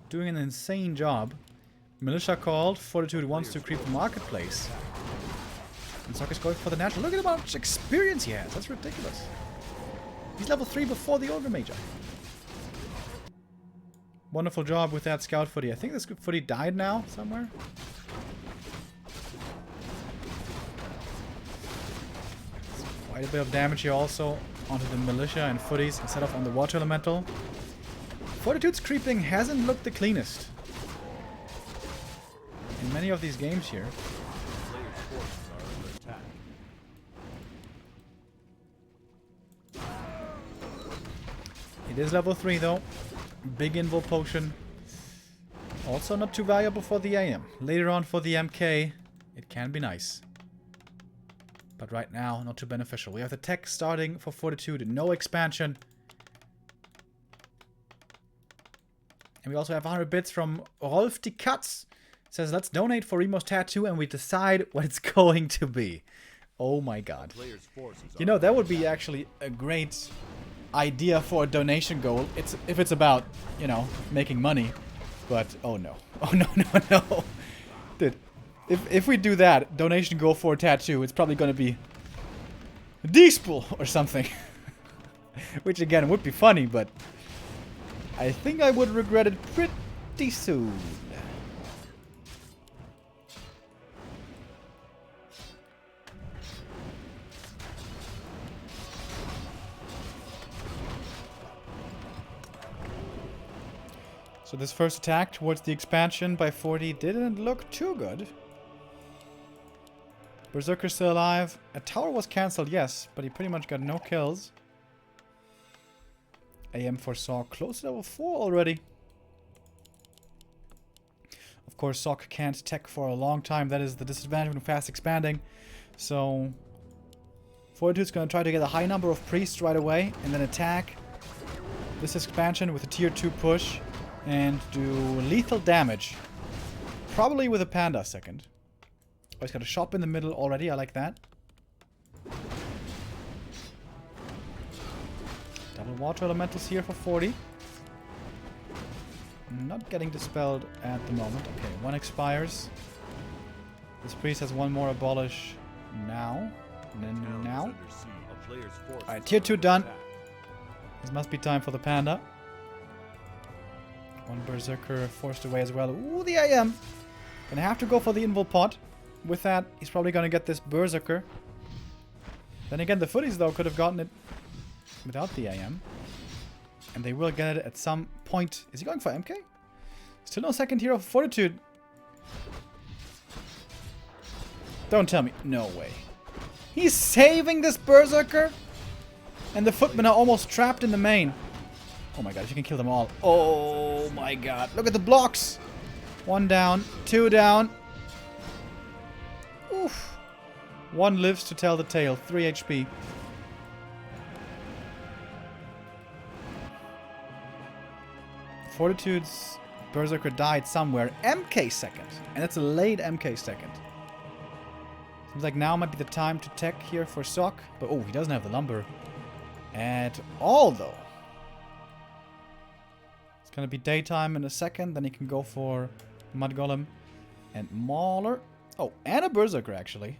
doing an insane job. Militia called. Fortitude wants to creep the marketplace. And Sok is going for the natural. Look at how much experience he has. That's ridiculous. He's level 3 before the Ogre Major. Wonderful job with that scout footy. I think this footy died now somewhere. Quite a bit of damage here also onto the militia and footies instead of on the water elemental. Fortitude's creeping hasn't looked the cleanest in many of these games here. It is level 3 though. Big invul potion. Also not too valuable for the AM. Later on for the MK, it can be nice. But right now, not too beneficial. We have the tech starting for Fortitude. No expansion. And we also have 100 bits from Rolf die Katz. Says, let's donate for Remo's tattoo and we decide what it's going to be. Oh my god. You know, that would be actually a great idea for a donation goal. If it's about, you know, making money. But, oh no. Oh no, no, no. Dude, if we do that, donation goal for a tattoo, it's probably going to be a D-spool or something. Which again would be funny, but I think I would regret it pretty soon. So this first attack towards the expansion by 40 didn't look too good. Berserker's still alive. A tower was cancelled, yes, but he pretty much got no kills. AM foresaw close to level 4 already. Of course, Sok can't tech for a long time. That is the disadvantage when fast expanding. So Fortitude's going to try to get a high number of priests right away and then attack this expansion with a tier 2 push and do lethal damage. Probably with a panda second. Oh, he's got a shop in the middle already. I like that. Double water elementals here for 40. Not getting dispelled at the moment. Okay, one expires. This priest has one more abolish now. And then now. Alright, tier 2 done. This must be time for the panda. One berserker forced away as well. Ooh, the AM. Gonna have to go for the invul pot. With that, he's probably gonna get this berserker. Then again, the footies though could have gotten it without the AM. And they will get it at some point. Is he going for MK? Still no second hero for Fortitude. Don't tell me. No way. He's saving this berserker? And the footmen are almost trapped in the main. Oh my god, if you can kill them all. Oh my god. Look at the blocks. 1 down. 2 down. Oof. 1 lives to tell the tale. 3 HP. Fortitude's berserker died somewhere. MK second. And it's a late MK second. Seems like now might be the time to tech here for Sok. But oh, he doesn't have the lumber at all though. It's gonna be daytime in a second. Then he can go for Mud Golem and Mauler. Oh, and a berserker actually.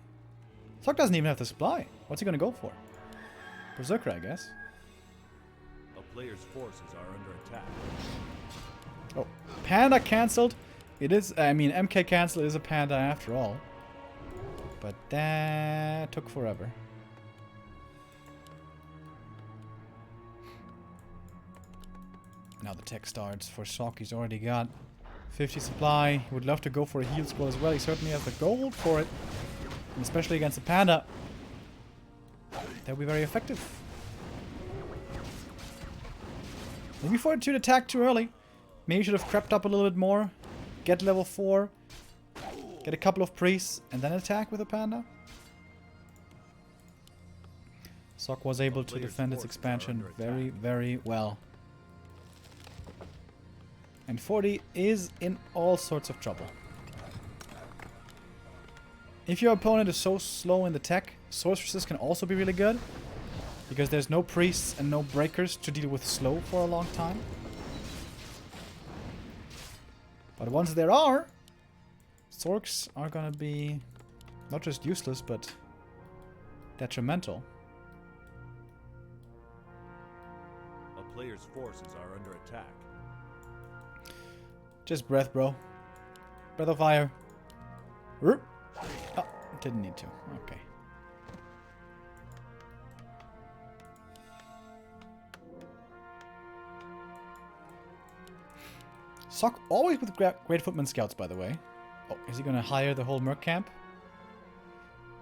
Sok doesn't even have the supply. What's he gonna go for? Berserker, I guess. A player's forces are under attack. Oh, panda cancelled. It is, I mean, MK cancelled is a panda after all. But that took forever. Now the tech starts for Sok. He's already got 50 supply. He would love to go for a heal scroll as well. He certainly has the gold for it. And especially against the panda. That would be very effective. Maybe Fortitude attacked too early. Maybe you should have crept up a little bit more. Get level 4. Get a couple of priests. And then attack with a panda. Sok was able to defend its expansion very, very well. And 40 is in all sorts of trouble. If your opponent is so slow in the tech, sorceresses can also be really good. Because there's no priests and no breakers to deal with slow for a long time. But once there are, Sorks are gonna be not just useless, but detrimental. A player's forces are under attack. Just breath, bro. Breath of fire. Oh, didn't need to. Okay. Sok always with great footman scouts, by the way. Oh, is he going to hire the whole merc camp?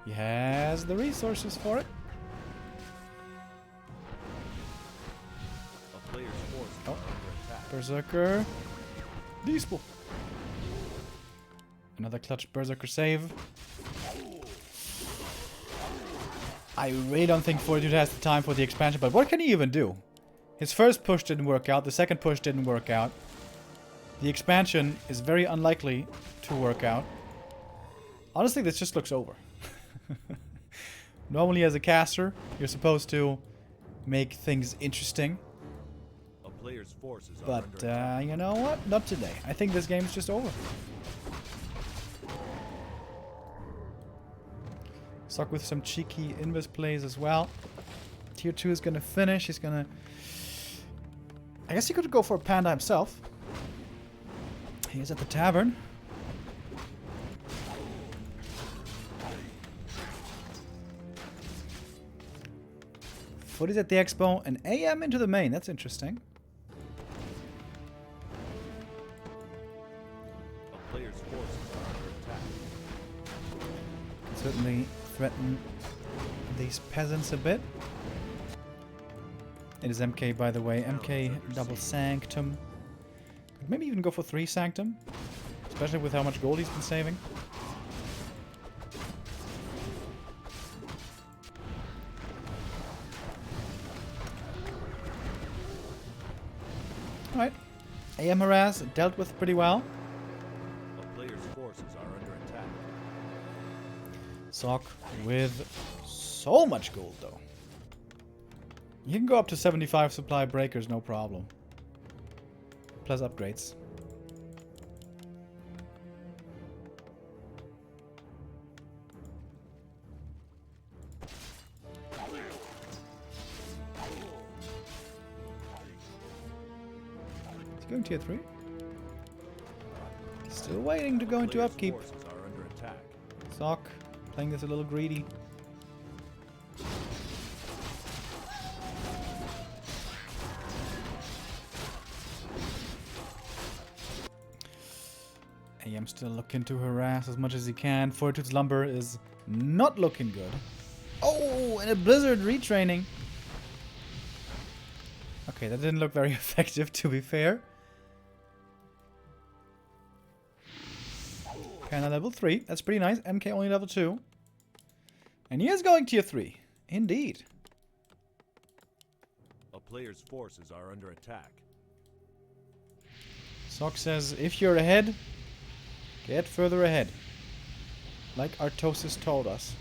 He has the resources for it. A player's forces are under attack. Berserker. Diesel. Another clutch berserker save. I really don't think Fortitude has the time for the expansion, but what can he even do? His first push didn't work out, the second push didn't work out. The expansion is very unlikely to work out. Honestly, this just looks over. Normally as a caster, you're supposed to make things interesting. A player's forces are But, under attack. you know what? Not today. I think this game's just over. Sok with some cheeky invis plays as well. Tier 2 is going to finish. He's going to... I guess he could go for a panda himself. He is at the tavern. Footy's at the expo and AM into the main. That's interesting. A player's forces are under attack. Can certainly threaten these peasants a bit. It is MK, by the way. MK double Sanctum. Could maybe even go for 3 Sanctum. Especially with how much gold he's been saving. Alright. AM harass dealt with pretty well. A player's forces are under attack. Sock with so much gold, though. You can go up to 75 supply breakers, no problem. Plus upgrades. He's going tier 3. Still waiting to go into Player's upkeep. forces are under attack. Sock playing this a little greedy. AM still looking to harass as much as he can. Fortitude's lumber is not looking good. Oh, and a blizzard retraining. Okay, that didn't look very effective, to be fair. Kinda level 3. That's pretty nice. MK only level 2. And he is going tier 3. Indeed. A player's forces are under attack. Sock says, if you're ahead, get further ahead. Like Artosis told us.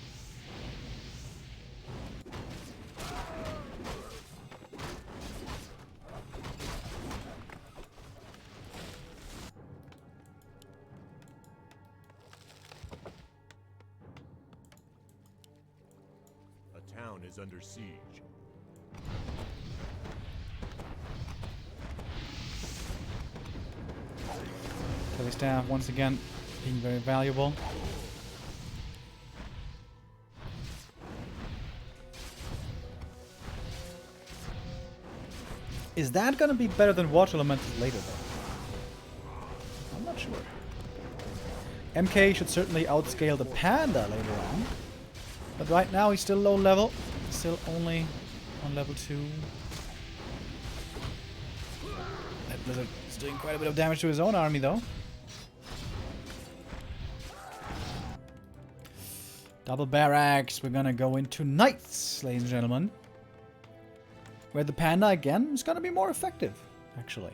A town is under siege. Telestaff once again being very valuable. Is that gonna be better than Water Elementals later though? I'm not sure. MK should certainly outscale the Panda later on. But right now he's still low level. Still only on level 2. That Blizzard is doing quite a bit of damage to his own army though. Double barracks. We're gonna go into Knights, ladies and gentlemen. Where the Panda again is gonna be more effective, actually.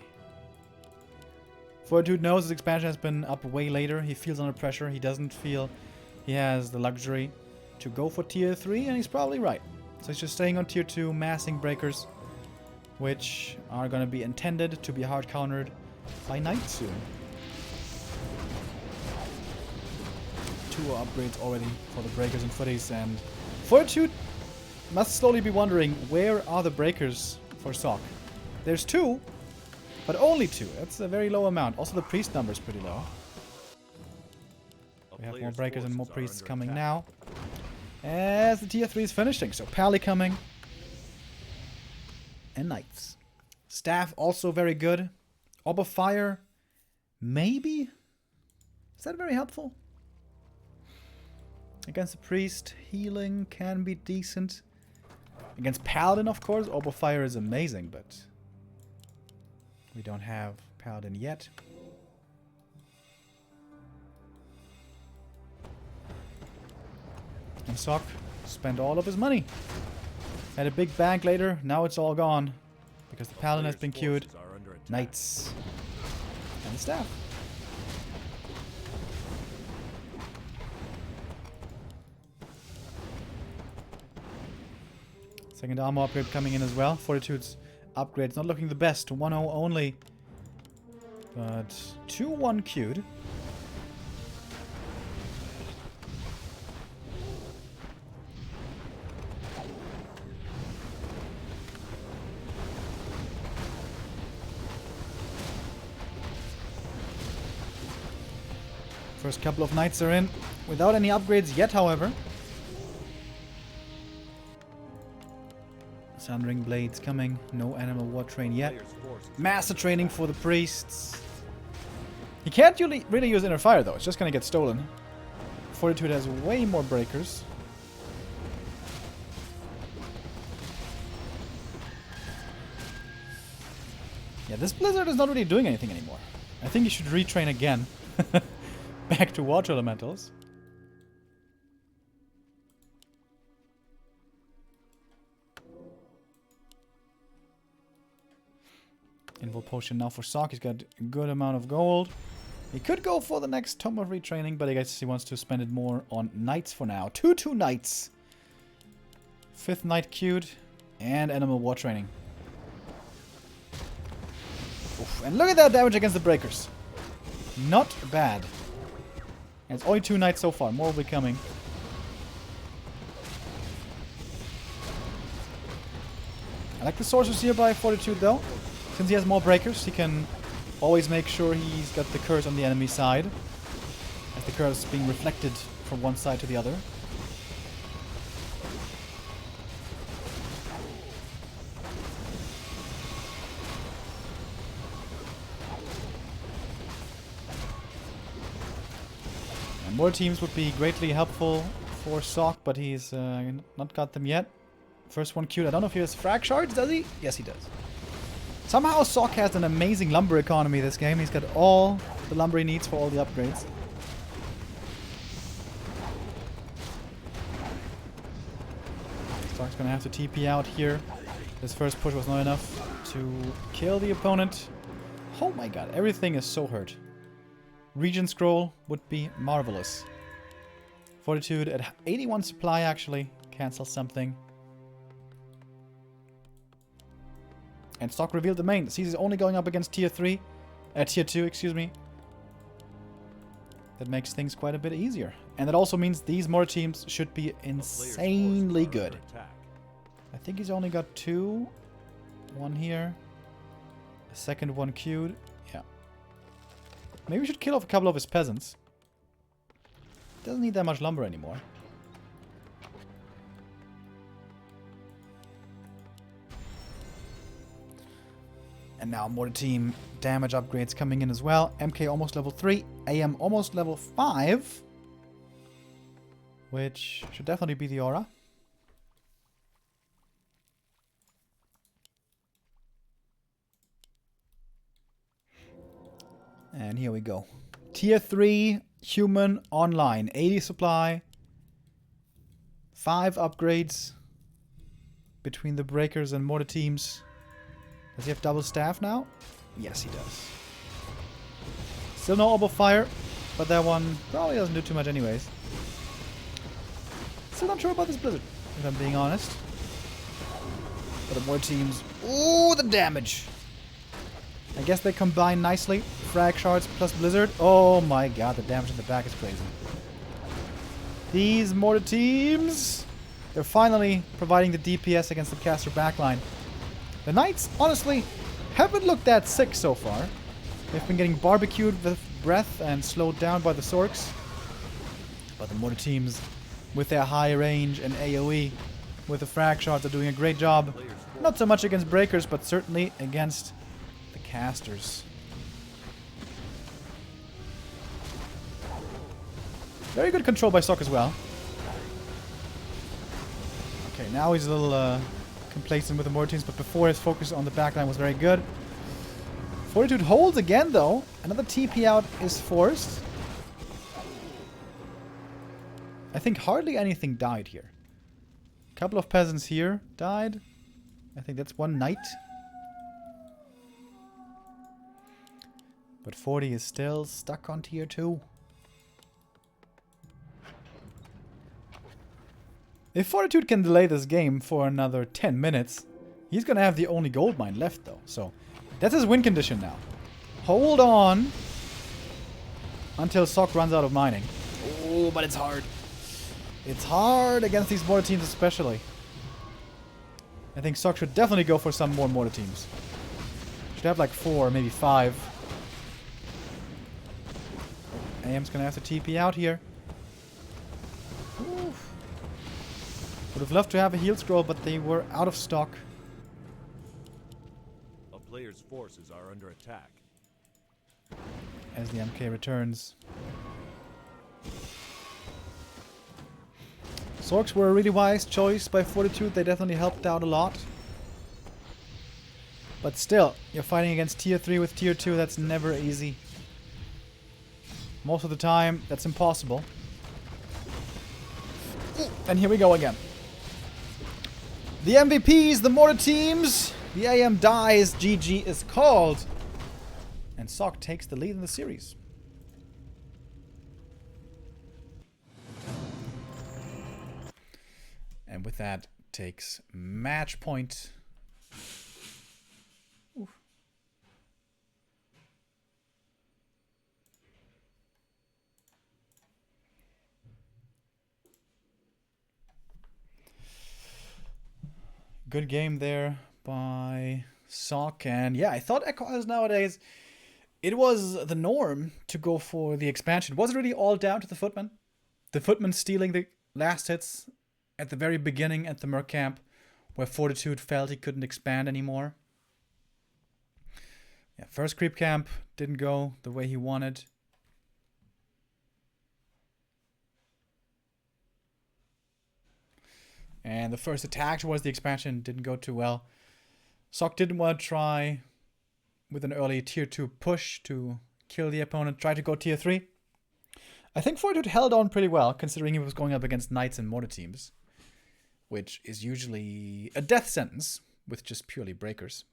Fortitude knows his expansion has been up way later. He feels under pressure. He doesn't feel he has the luxury to go for tier 3, and he's probably right. So he's just staying on tier 2, massing breakers, which are gonna be intended to be hard countered by Knights soon. 2 upgrades already for the breakers and footies, and Fortitude must slowly be wondering, where are the breakers for Sock? There's 2, but only 2. That's a very low amount. Also the priest number is pretty low. We have more breakers and more priests coming now. As the tier 3 is finishing. So Pally coming. And Knights. Staff also very good. Orb of Fire. Maybe? Is that very helpful? Against the priest, healing can be decent. Against Paladin, of course, Orb of Fire is amazing, but we don't have Paladin yet. And Sock spent all of his money. Had a big bank later, now it's all gone. Because the Paladin has been queued. Knights. And the staff. Second armor upgrade coming in as well. Fortitude's upgrade is not looking the best. 1-0 only. But 2-1 queued. First couple of knights are in. Without any upgrades yet, however. Sundering Blades coming. No Animal War Train yet. Master training for the priests. He can't really use Inner Fire, though. It's just going to get stolen. Fortitude has way more breakers. Yeah, this Blizzard is not really doing anything anymore. I think you should retrain again. Back to Water Elementals. Invul Potion now for Sock. He's got a good amount of gold. He could go for the next Tome of Retraining, but I guess he wants to spend it more on Knights for now. 2/2 Knights. 5th Knight queued. And Animal War Training. Oof. And look at that damage against the Breakers. Not bad. And it's only 2 Knights so far. More will be coming. I like the Sorcerers here by Fortitude, though. Since he has more breakers, he can always make sure he's got the curse on the enemy side. As the curse is being reflected from one side to the other. And more teams would be greatly helpful for Sock, but he's not got them yet. First one queued. I don't know if he has frag shards, does he? Yes, he does. Somehow Sock has an amazing lumber economy this game. He's got all the lumber he needs for all the upgrades. Sock's gonna have to TP out here. This first push was not enough to kill the opponent. Oh my god, everything is so hurt. Region Scroll would be marvelous. Fortitude at 81 supply actually. Cancel something. And Stock revealed the main. Seas is only going up against tier 2, excuse me. That makes things quite a bit easier. And that also means these more teams should be insanely good. I think he's only got 2. One here. A second one queued. Yeah. Maybe we should kill off a couple of his peasants. Doesn't need that much lumber anymore. And now more team damage upgrades coming in as well. MK almost level 3. AM almost level 5. Which should definitely be the aura. And here we go. Tier 3 human online. 80 supply. 5 upgrades between the breakers and mortar teams. Does he have double staff now? Yes, he does. Still no orb fire, but that one probably doesn't do too much anyways. Still not sure about this Blizzard, if I'm being honest. But the more teams... Ooh, the damage! I guess they combine nicely. Frag shards plus Blizzard. Oh my god, the damage in the back is crazy. These mortar teams... They're finally providing the DPS against the caster backline. The Knights, honestly, haven't looked that sick so far. They've been getting barbecued with breath and slowed down by the Sorks. But the mortar teams, with their high range and AoE, with the frag shots, are doing a great job. Not so much against breakers, but certainly against the casters. Very good control by Sok as well. Okay, now he's a little... complacent with the mortar teams, but before his focus on the backline was very good. Fortitude holds again, though. Another TP out is forced. I think hardly anything died here. A couple of peasants here died. I think that's one knight. But 40 is still stuck on tier 2. If Fortitude can delay this game for another 10 minutes, he's going to have the only gold mine left, though. So, that's his win condition now. Hold on until Sok runs out of mining. Oh, but it's hard. It's hard against these mortar teams especially. I think Sok should definitely go for some more mortar teams. Should have like 4, maybe 5. AM's gonna have to TP out here. Oof. Would have loved to have a heal scroll, but they were out of stock. A player's forces are under attack. As the MK returns. Sorks were a really wise choice by Fortitude. They definitely helped out a lot. But still, you're fighting against tier 3 with tier 2. That's never easy. Most of the time, that's impossible. And here we go again. The MVPs, the mortar teams. The AM dies. GG is called. And Sok takes the lead in the series. And with that, takes match point. Oof. Good game there by Sok. And yeah, I thought Echoes nowadays, it was the norm to go for the expansion. Was it really all down to the Footman? The Footman stealing the last hits at the very beginning at the Merc camp, where Fortitude felt he couldn't expand anymore. Yeah, first creep camp didn't go the way he wanted. And the first attack towards the expansion didn't go too well. Sok didn't want to try with an early tier 2 push to kill the opponent, try to go tier 3. I think Fortitude held on pretty well, considering he was going up against Knights and Mortar teams, which is usually a death sentence with just purely breakers.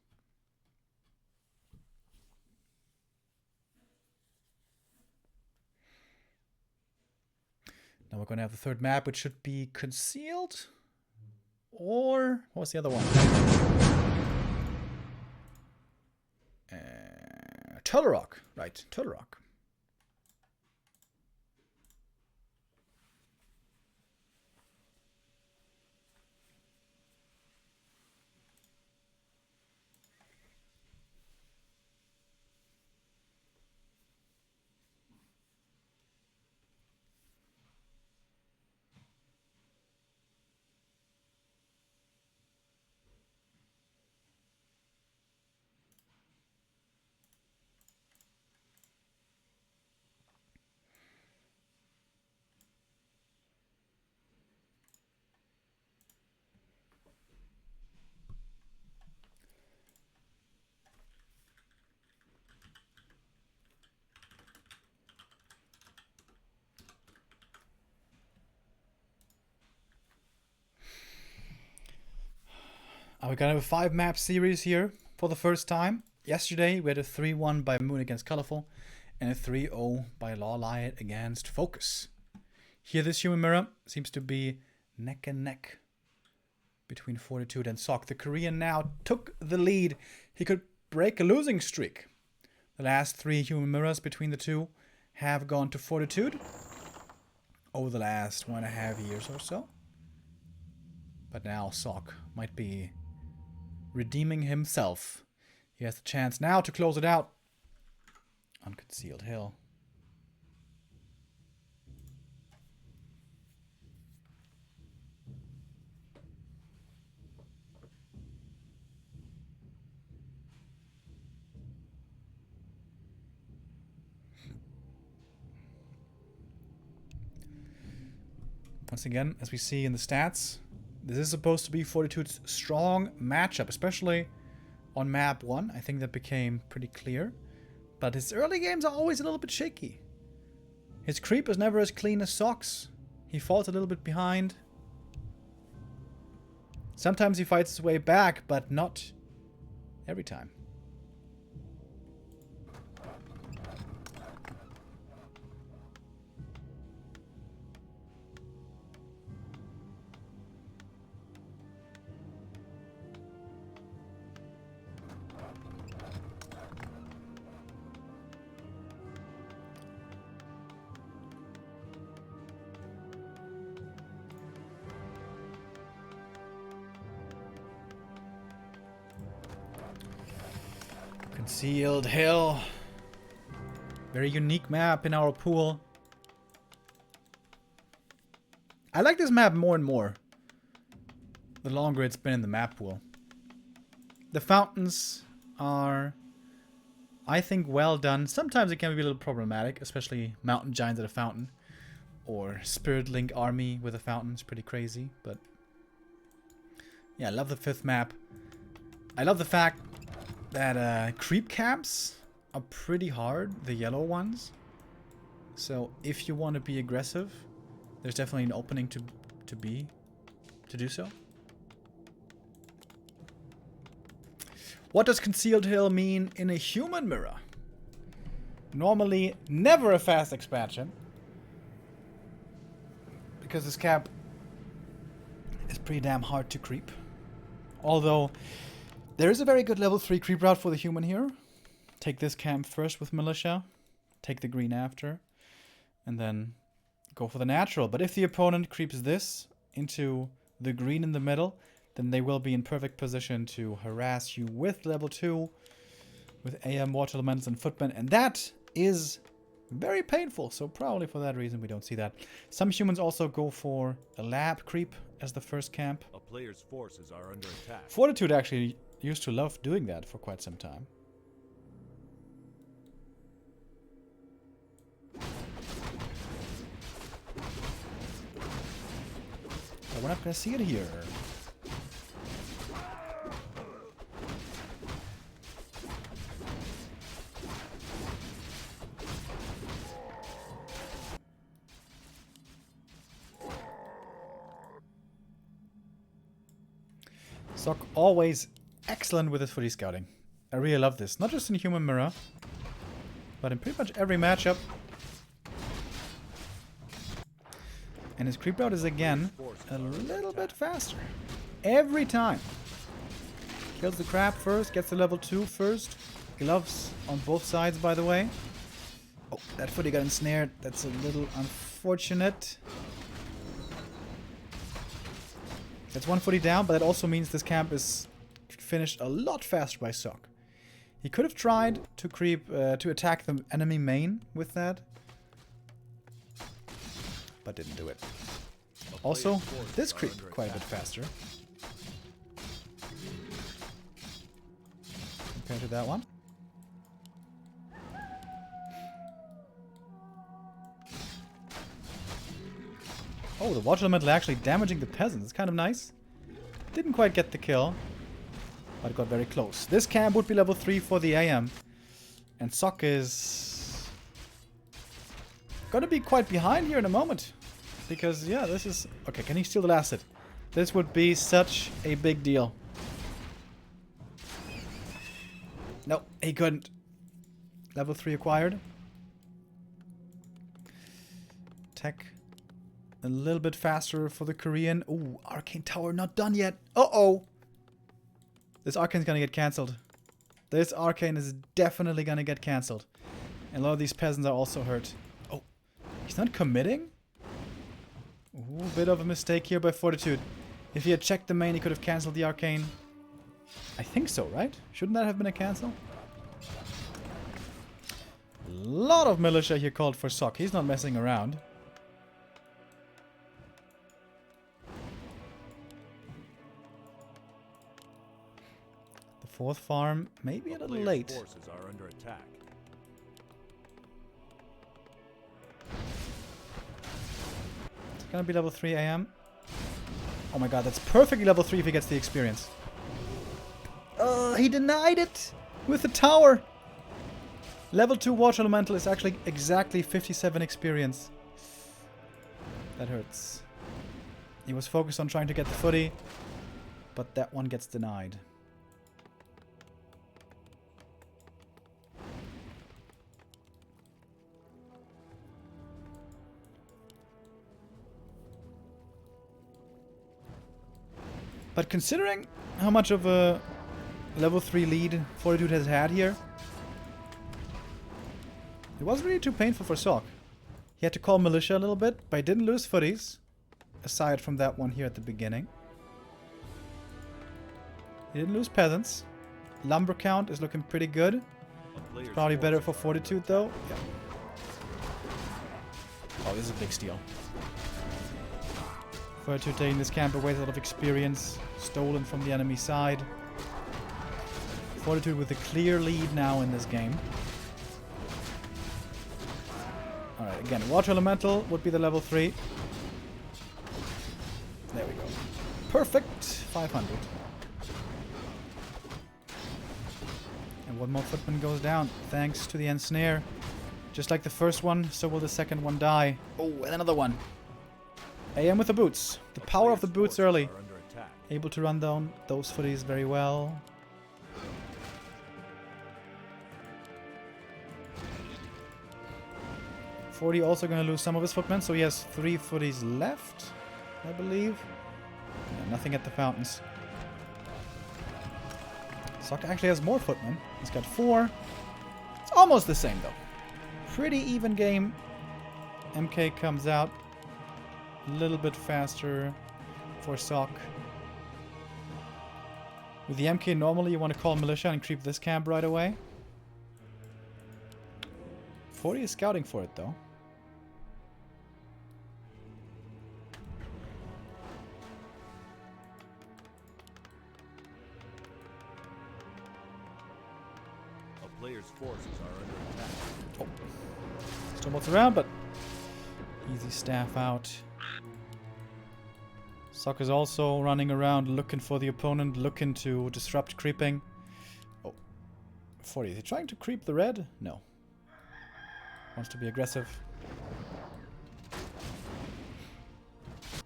Now we're going to have the third map, which should be Concealed. Or, what was the other one? Turtle Rock. Right, Turtle Rock. We're gonna have a 5-map series here for the first time. Yesterday we had a 3-1 by Moon against Colorful and a 3-0 by Lawlight against Focus. Here this human mirror seems to be neck and neck between Fortitude and Sok. The Korean now took the lead. He could break a losing streak. The last 3 human mirrors between the two have gone to Fortitude over the last 1.5 years or so. But now Sok might be redeeming himself. He has the chance now to close it out on Concealed Hill. Once again, as we see in the stats, this is supposed to be Fortitude's strong matchup, especially on map 1. I think that became pretty clear. But his early games are always a little bit shaky. His creep is never as clean as Sok's. He falls a little bit behind. Sometimes he fights his way back, but not every time. Concealed Hill. Very unique map in our pool. I like this map more and more the longer it's been in the map pool. The fountains are, I think, well done. Sometimes it can be a little problematic, especially mountain giants at a fountain. Or Spirit Link army with a fountain. It's pretty crazy, but yeah, I love the 5th map. I love the fact that creep camps are pretty hard, the yellow ones. So if you want to be aggressive, there's definitely an opening to do so. What does Concealed Hill mean in a human mirror? Normally, never a fast expansion. Because this camp is pretty damn hard to creep. Although, there is a very good level 3 creep route for the human here. Take this camp first with militia. Take the green after. And then go for the natural. But if the opponent creeps this into the green in the middle, then they will be in perfect position to harass you with level 2. With AM, Water Elementals, and Footmen. And that is very painful. So probably for that reason we don't see that. Some humans also go for a lab creep as the first camp. A player's forces are under attack. Fortitude actually used to love doing that for quite some time. But we're not going to see it here. Sock always excellent with his footy scouting. I really love this. Not just in Human Mirror, but in pretty much every matchup. And his creep route is again a little bit faster. Every time. Kills the crab first, gets the level 2 first. Gloves on both sides, by the way. Oh, that footy got ensnared. That's a little unfortunate. That's one footy down, but that also means this camp is finished a lot faster by Sock. He could have tried to creep, to attack the enemy main with that, but didn't do it. Also, this creep quite a bit faster compared to that one. Oh, the Water Elemental actually damaging the peasants. It's kind of nice. Didn't quite get the kill, but it got very close. This camp would be level 3 for the AM. And Sock is gonna be quite behind here in a moment. Because, yeah, this is... Okay, can he steal the last hit? This would be such a big deal. No, he couldn't. Level 3 acquired. Tech. A little bit faster for the Korean. Ooh, Arcane Tower not done yet. Uh-oh. This Arcane's gonna get cancelled. This Arcane is definitely gonna get cancelled. And a lot of these peasants are also hurt. Oh, he's not committing? Ooh, bit of a mistake here by Fortitude. If he had checked the main, he could have cancelled the Arcane. I think so, right? Shouldn't that have been a cancel? A lot of militia here called for Sock. He's not messing around. Fourth farm, maybe a little late. Forces are under attack. It's gonna be level 3 AM. Oh my god, that's perfectly level 3 if he gets the experience. He denied it with the tower. Level 2 Water Elemental is actually exactly 57 experience. That hurts. He was focused on trying to get the footy, but that one gets denied. But considering how much of a level 3 lead Fortitude has had here, it wasn't really too painful for Sock. He had to call militia a little bit, but he didn't lose footies, aside from that one here at the beginning. He didn't lose peasants. Lumber count is looking pretty good. Probably better for Fortitude though. Yeah. Oh, this is a big steal. Fortitude taking this camp away with a lot of experience. Stolen from the enemy side. Fortitude with a clear lead now in this game. Alright, again, Water Elemental would be the level 3. There we go. Perfect! 500. And one more footman goes down, thanks to the ensnare. Just like the first one, so will the second one die. Oh, and another one. AM with the boots. The power of the boots early. Able to run down those footies very well. Forty also going to lose some of his footmen, so he has 3 footies left, I believe. Yeah, nothing at the fountains. Sock actually has more footmen. He's got 4. It's almost the same though. Pretty even game. MK comes out a little bit faster for Sock. With the MK, normally you want to call militia and creep this camp right away. 40 is scouting for it though. A player's forces are under attack. Oh. Stumbles around, but easy staff out. Sock is also running around looking for the opponent, looking to disrupt creeping. Oh. 40. Is he trying to creep the red? No. Wants to be aggressive.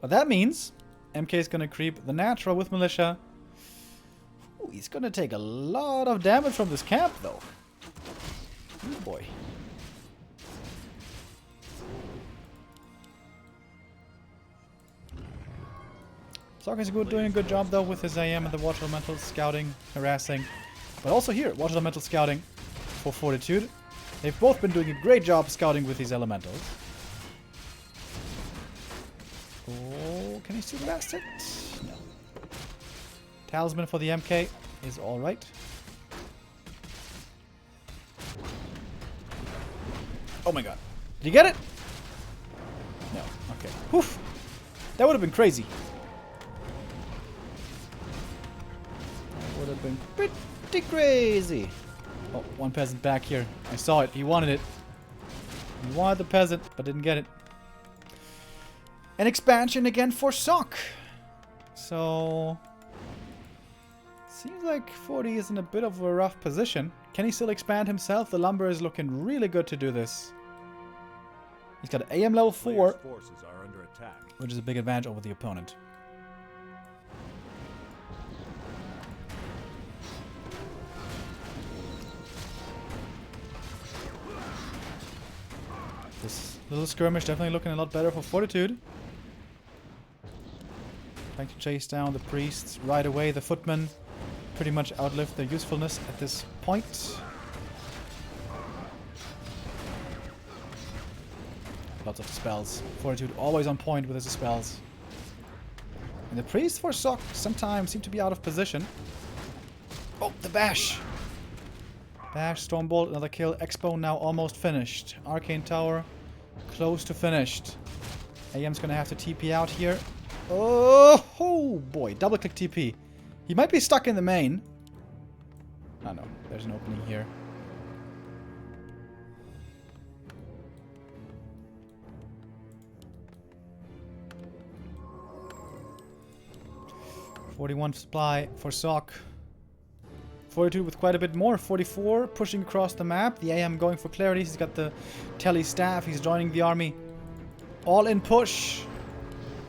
But that means MK is going to creep the natural with militia. Ooh, he's going to take a lot of damage from this camp, though. Oh boy. Sock is doing a good job though with his AM and the Water Elemental scouting, harassing. But also here, Water Elemental scouting for Fortitude. They've both been doing a great job scouting with these elementals. Oh, can he still blast it? No. Talisman for the MK is alright. Oh my god. Did you get it? No. Okay. Whew. That would have been crazy. That would have been pretty crazy. Oh, one peasant back here. I saw it. He wanted it. He wanted the peasant, but didn't get it. An expansion again for Sock. So... seems like 40 is in a bit of a rough position. Can he still expand himself? The lumber is looking really good to do this. He's got an AM level 4, Forces are under attack. which is a big advantage over the opponent. This little skirmish definitely looking a lot better for Fortitude. Trying to chase down the priests right away. The footmen pretty much outlived their usefulness at this point. Lots of spells. Fortitude always on point with his spells. And the priests for Sock sometimes seem to be out of position. Oh, the bash! Bash, Stormbolt, another kill. Expo now almost finished. Arcane Tower, close to finished. AM's gonna have to TP out here. Oh boy, double click TP. He might be stuck in the main. Oh no, there's an opening here. $41 supply for Sock. Fortitude with quite a bit more. 44 pushing across the map. The AM going for clarity. He's got the Telly staff. He's joining the army. All in push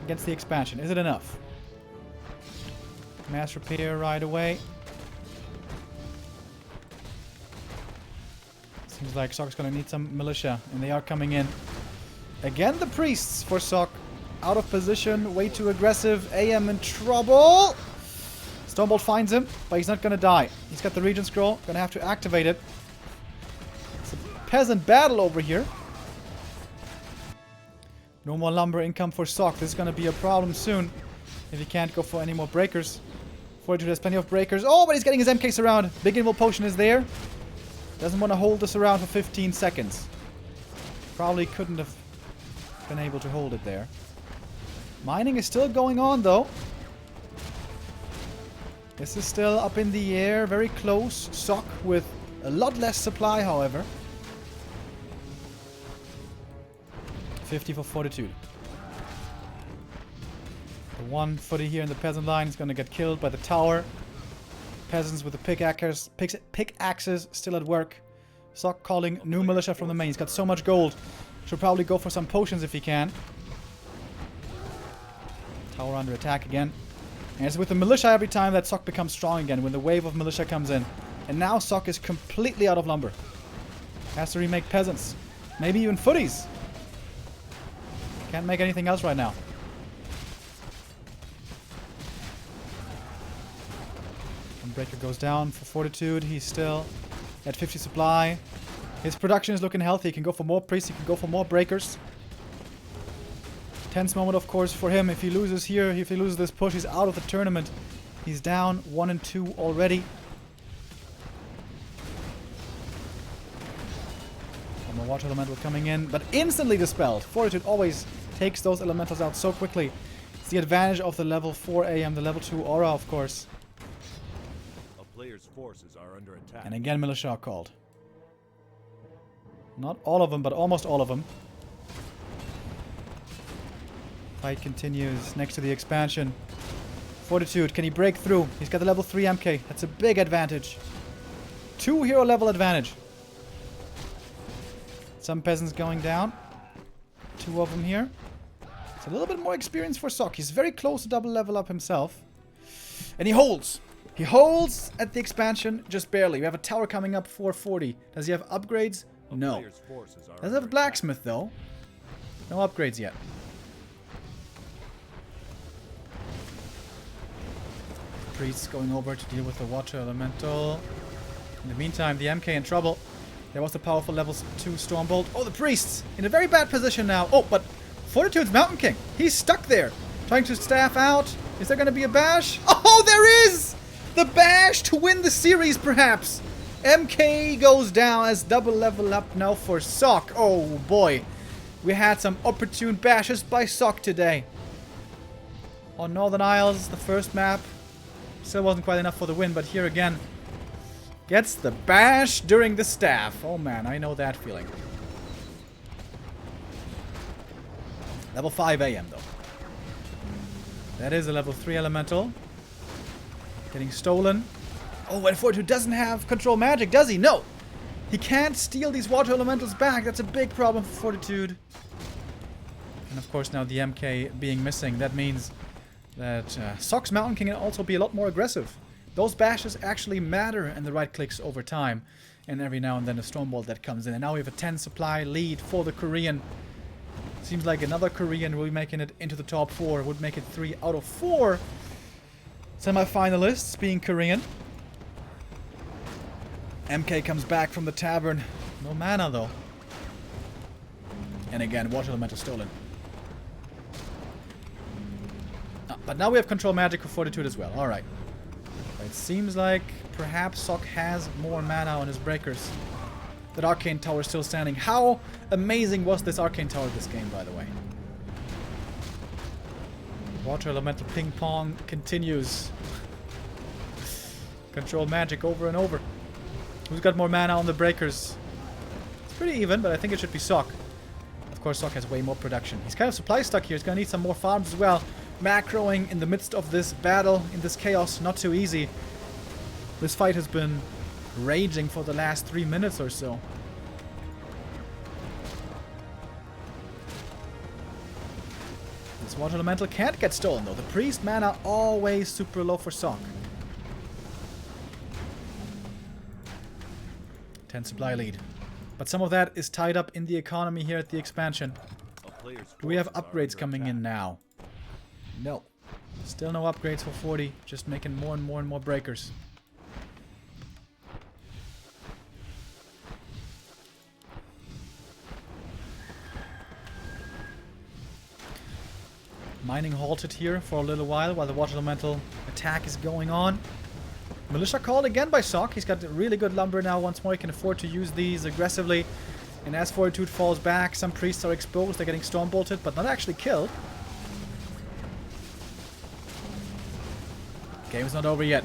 against the expansion. Is it enough? Mass repair right away. Seems like Sock's gonna need some militia, and they are coming in. Again, the priests for Sock. Out of position, way too aggressive. AM in trouble. Stormbolt finds him, but he's not gonna die. He's got the Regent Scroll, gonna have to activate it. It's a peasant battle over here. No more lumber income for Sock. This is gonna be a problem soon if he can't go for any more breakers. Fortitude has plenty of breakers. Oh, but he's getting his MKs around. Big Invul Potion is there. Doesn't want to hold this around for 15 seconds. Probably couldn't have been able to hold it there. Mining is still going on, though. This is still up in the air, very close. Sock with a lot less supply, however. 50 for Fortitude. The one footy here in the peasant line is going to get killed by the tower. Peasants with the pickaxes still at work. Sock calling new militia from the main. He's got so much gold. Should probably go for some potions if he can. Tower under attack again. And it's with the militia every time that Sock becomes strong again, when the wave of militia comes in. And now Sock is completely out of lumber. Has to remake peasants. Maybe even footies. Can't make anything else right now. Breaker goes down for Fortitude. He's still at 50 supply. His production is looking healthy. He can go for more priests. He can go for more breakers. Tense moment, of course, for him. If he loses here, if he loses this push, he's out of the tournament. He's down 1 and 2 already. One more water elemental coming in, but instantly dispelled. Fortitude always takes those elementals out so quickly. It's the advantage of the level 4 AM, the level 2 aura, of course. A player's forces are under attack. And again, militia are called. Not all of them, but almost all of them. Fight continues next to the expansion. Fortitude, can he break through? He's got the level 3 MK. That's a big advantage. 2 hero level advantage. Some peasants going down. 2 of them here. It's a little bit more experience for Sock. He's very close to double level up himself. And he holds. He holds at the expansion just barely. We have a tower coming up 440. Does he have upgrades? No. Does he have a blacksmith though? No upgrades yet. Priests going over to deal with the water elemental. In the meantime, the MK in trouble. There was the powerful level 2 Stormbolt. Oh, the priests in a very bad position now. Oh, but Fortitude's Mountain King. He's stuck there, trying to staff out. Is there going to be a bash? Oh, there is! The bash to win the series, perhaps. MK goes down as double level up now for Sock. Oh, boy. We had some opportune bashes by Sock today. On Northern Isles, the first map. Still wasn't quite enough for the win, but here again. Gets the bash during the staff. Oh, man, I know that feeling. Level 5 AM, though. That is a level 3 elemental. Getting stolen. Oh, and Fortitude doesn't have control magic, does he? No! He can't steal these water elementals back. That's a big problem for Fortitude. And of course now the MK being missing. That means that Sock's Mountain King can also be a lot more aggressive. Those bashes actually matter in the right clicks over time. And every now and then a Stormbolt that comes in. And now we have a 10 supply lead for the Korean. Seems like another Korean will be making it into the top 4. Would make it 3 out of 4 semi-finalists being Korean. MK comes back from the tavern. No mana though. And again, water elemental stolen. But now we have control magic for Fortitude as well. Alright. It seems like perhaps Sock has more mana on his breakers. That Arcane Tower is still standing. How amazing was this Arcane Tower this game, by the way? Water elemental ping pong continues. Control magic over and over. Who's got more mana on the breakers? It's pretty even, but I think it should be Sock. Of course, Sock has way more production. He's kind of supply stuck here. He's going to need some more farms as well. Macroing in the midst of this battle, in this chaos, not too easy. This fight has been raging for the last 3 minutes or so. This water elemental can't get stolen though. The priest mana always super low for Sock. 10 supply lead. But some of that is tied up in the economy here at the expansion. Do we have upgrades coming in now? No. Still no upgrades for 40. Just making more and more and more breakers. Mining halted here for a little while the water elemental attack is going on. Militia called again by Sock. He's got really good lumber now once more. He can afford to use these aggressively. And as Fortitude falls back, some priests are exposed. They're getting storm bolted, but not actually killed. Game's not over yet.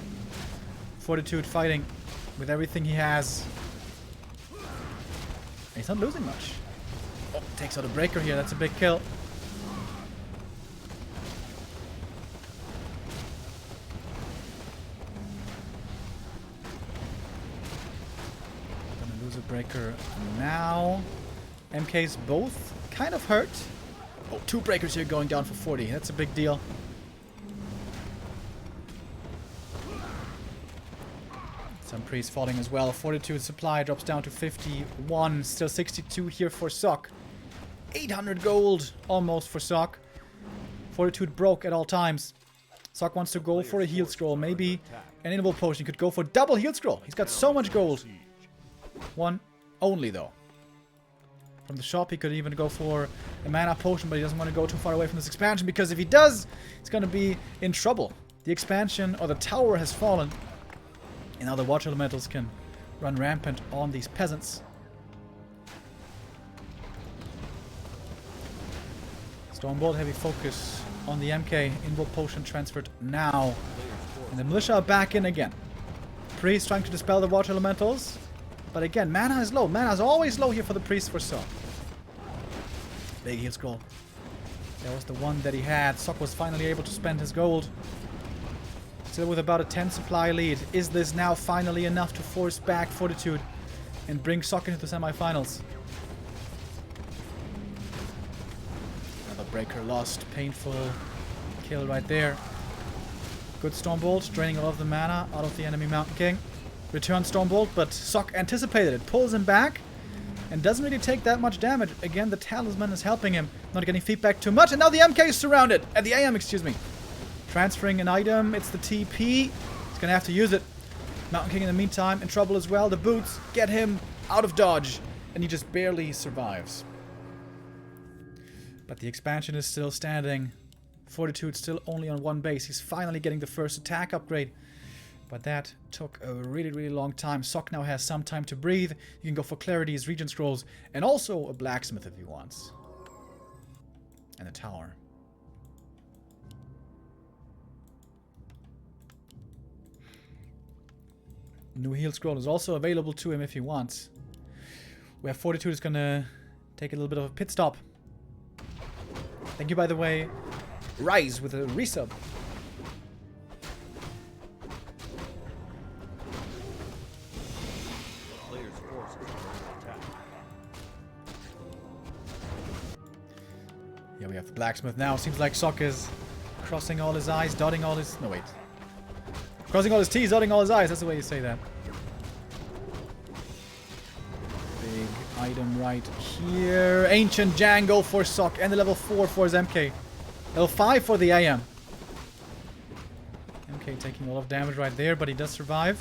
Fortitude fighting with everything he has. He's not losing much. Oh, takes out a breaker here. That's a big kill. Gonna lose a breaker now. MK's both kind of hurt. Oh, 2 breakers here going down for 40. That's a big deal. Some priests falling as well. Fortitude supply drops down to 51. Still 62 here for Sock. 800 gold almost for Sock. Fortitude broke at all times. Sock wants to go for a heal scroll. Maybe an invul potion. He could go for double heal scroll. He's got so much gold. One only though. From the shop he could even go for a mana potion, but he doesn't want to go too far away from this expansion, because if he does, he's going to be in trouble. The expansion or the tower has fallen. And now the water elementals can run rampant on these peasants. Stormbolt, heavy focus on the MK. Invul potion transferred now. And the militia are back in again. Priest trying to dispel the water elementals. But again, mana is low. Mana is always low here for the priest for Sok. Big heal scroll. That was the one that he had. Sok was finally able to spend his gold. Still with about a 10 supply lead. Is this now finally enough to force back Fortitude and bring Sok into the semifinals? Another breaker lost. Painful kill right there. Good Stormbolt, draining a lot of the mana out of the enemy Mountain King. Return Stormbolt, but Sok anticipated it. Pulls him back and doesn't really take that much damage. Again, the Talisman is helping him. Not getting feedback too much. And now the MK is surrounded. The AM, excuse me. Transferring an item, it's the TP. He's gonna have to use it. Mountain King in the meantime in trouble as well. The boots get him out of dodge, and he just barely survives. But the expansion is still standing. Fortitude still only on 1 base. He's finally getting the first attack upgrade. But that took a really, really long time. Sok now has some time to breathe. You can go for Clarity's Regen Scrolls, and also a Blacksmith if he wants. And a tower. New heal scroll is also available to him if he wants. Where Fortitude is gonna take a little bit of a pit stop. Thank you, by the way, Rise with a resub. Yeah, we have the Blacksmith now. Seems like Sok is crossing all his I's, dotting all his... No, wait. Crossing all his T's, dotting all his I's. That's the way you say that. Big item right here. Ancient Jangle for Sok. And the level 4 for his MK. Level 5 for the AM. MK taking a lot of damage right there, but he does survive.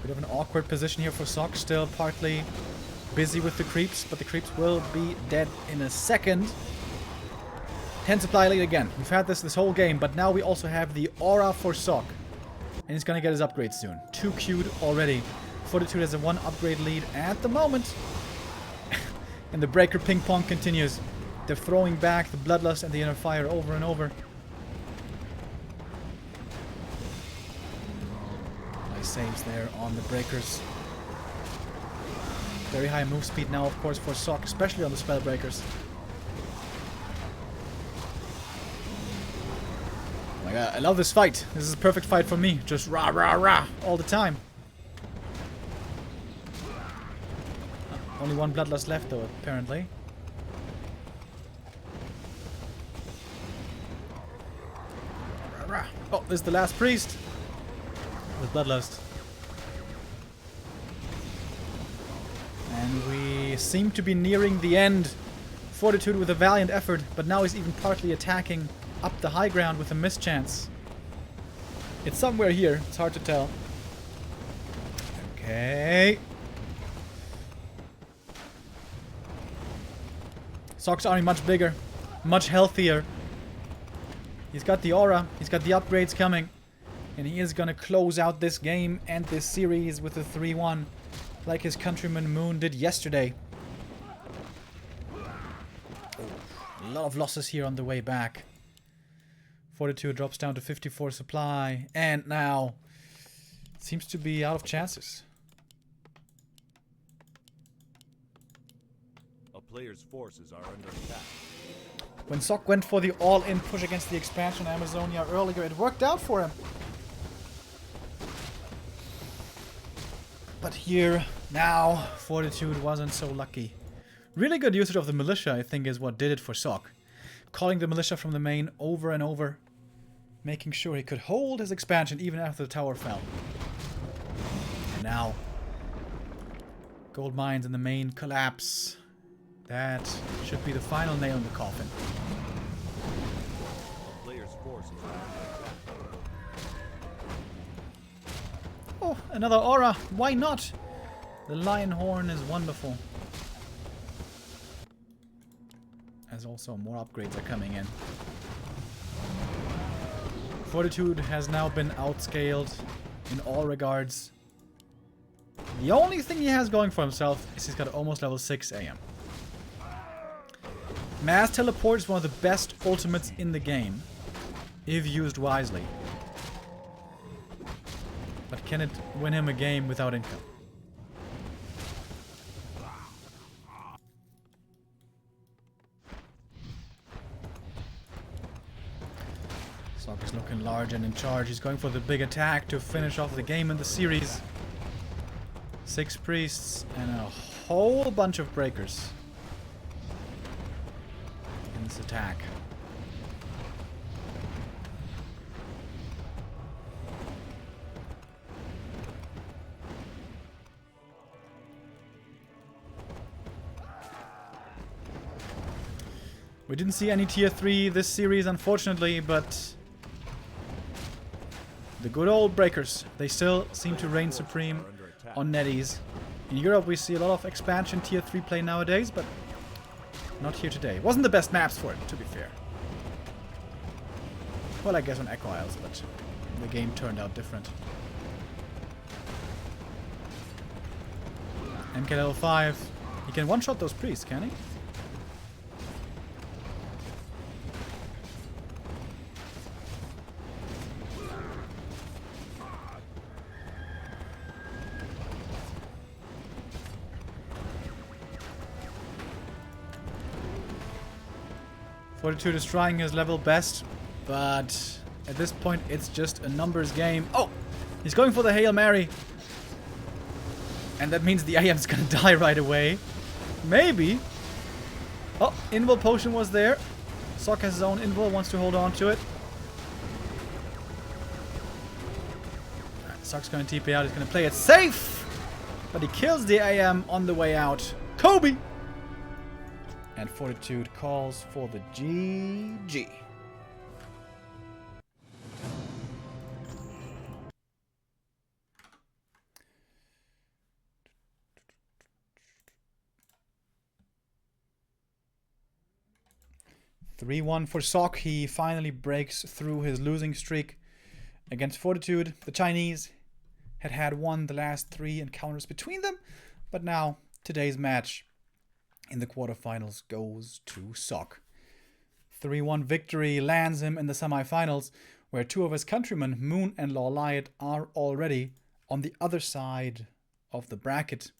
Bit of an awkward position here for Sok. Still partly busy with the creeps, but the creeps will be dead in a second. 10 supply lead again. We've had this whole game, but now we also have the aura for Sok. And he's gonna get his upgrade soon. 2 queued already. Fortitude has a 1 upgrade lead at the moment. And the breaker ping pong continues. They're throwing back the Bloodlust and the Inner Fire over and over. Nice saves there on the breakers. Very high move speed now, of course, for Sok, especially on the spell breakers. Oh my god, I love this fight. This is a perfect fight for me. Just rah rah rah all the time. Only 1 Bloodlust left though, apparently. Rah, rah. Oh, this is the last priest with Bloodlust. And we seem to be nearing the end. Fortitude with a valiant effort, but now he's even partly attacking up the high ground with a mischance. It's somewhere here. It's hard to tell. Okay. Sok's army much bigger, much healthier. He's got the aura. He's got the upgrades coming. And he is going to close out this game and this series with a 3-1. Like his countryman Moon did yesterday. A lot of losses here on the way back. Fortitude drops down to 54 supply. And now seems to be out of chances. A player's forces are under attack. When Sok went for the all-in push against the expansion Amazonia earlier, it worked out for him. But here, now, Fortitude wasn't so lucky. Really good usage of the militia, I think, is what did it for Sok. Calling the militia from the main over and over. Making sure he could hold his expansion even after the tower fell. And now, gold mines in the main collapse. That should be the final nail in the coffin. A player's forces are under attack. Oh, another aura. Why not? The lion horn is wonderful. As also more upgrades are coming in. Fortitude has now been outscaled in all regards. The only thing he has going for himself is he's got almost level 6 AM. Mass Teleport is one of the best ultimates in the game, if used wisely. But can it win him a game without income? Sok is looking large and in charge. He's going for the big attack to finish off the game in the series. 6 priests and a whole bunch of breakers in this attack. We didn't see any tier 3 this series, unfortunately, but the good old breakers, they still seem to reign supreme on netties. In Europe we see a lot of expansion tier 3 play nowadays, but not here today. Wasn't the best maps for it, to be fair. Well, I guess on Echo Isles, but the game turned out different. MK level 5. He can one-shot those priests, can he? Fortitude is trying his level best, but at this point it's just a numbers game. Oh! He's going for the Hail Mary. And that means the AM's gonna die right away. Maybe. Oh, Invul Potion was there. Sok has his own Invul, wants to hold on to it. Alright, Sok's gonna TP out, he's gonna play it safe! But he kills the AM on the way out. Kobe! And Fortitude calls for the GG. (3-1) for Sok. He finally breaks through his losing streak against Fortitude. The Chinese had won the last 3 encounters between them, but now today's match in the quarterfinals goes to Sok. 3-1 victory lands him in the semifinals, where 2 of his countrymen, Moon and Lawliot, are already on the other side of the bracket.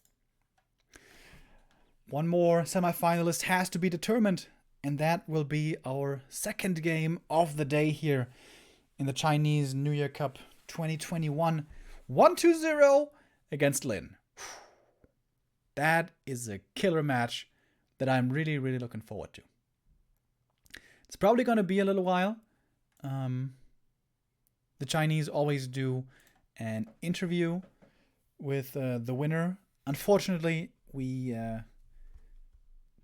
One more semifinalist has to be determined, and that will be our second game of the day here in the Chinese New Year Cup 2021. 1-0 against Lin. That is a killer match that I'm really, really looking forward to. It's probably going to be a little while. The Chinese always do an interview with the winner. Unfortunately, we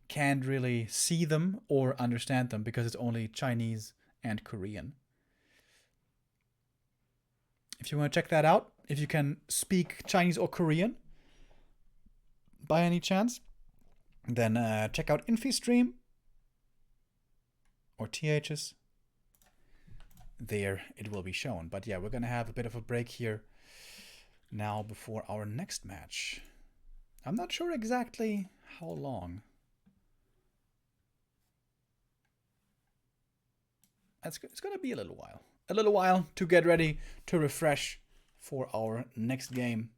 can't really see them or understand them because it's only Chinese and Korean. If you want to check that out, if you can speak Chinese or Korean by any chance, then check out InfiStream or TH's. there it will be shown. But yeah, we're going to have a bit of a break here now before our next match. I'm not sure exactly how long. It's going to be a little while. A little while to get ready to refresh for our next game.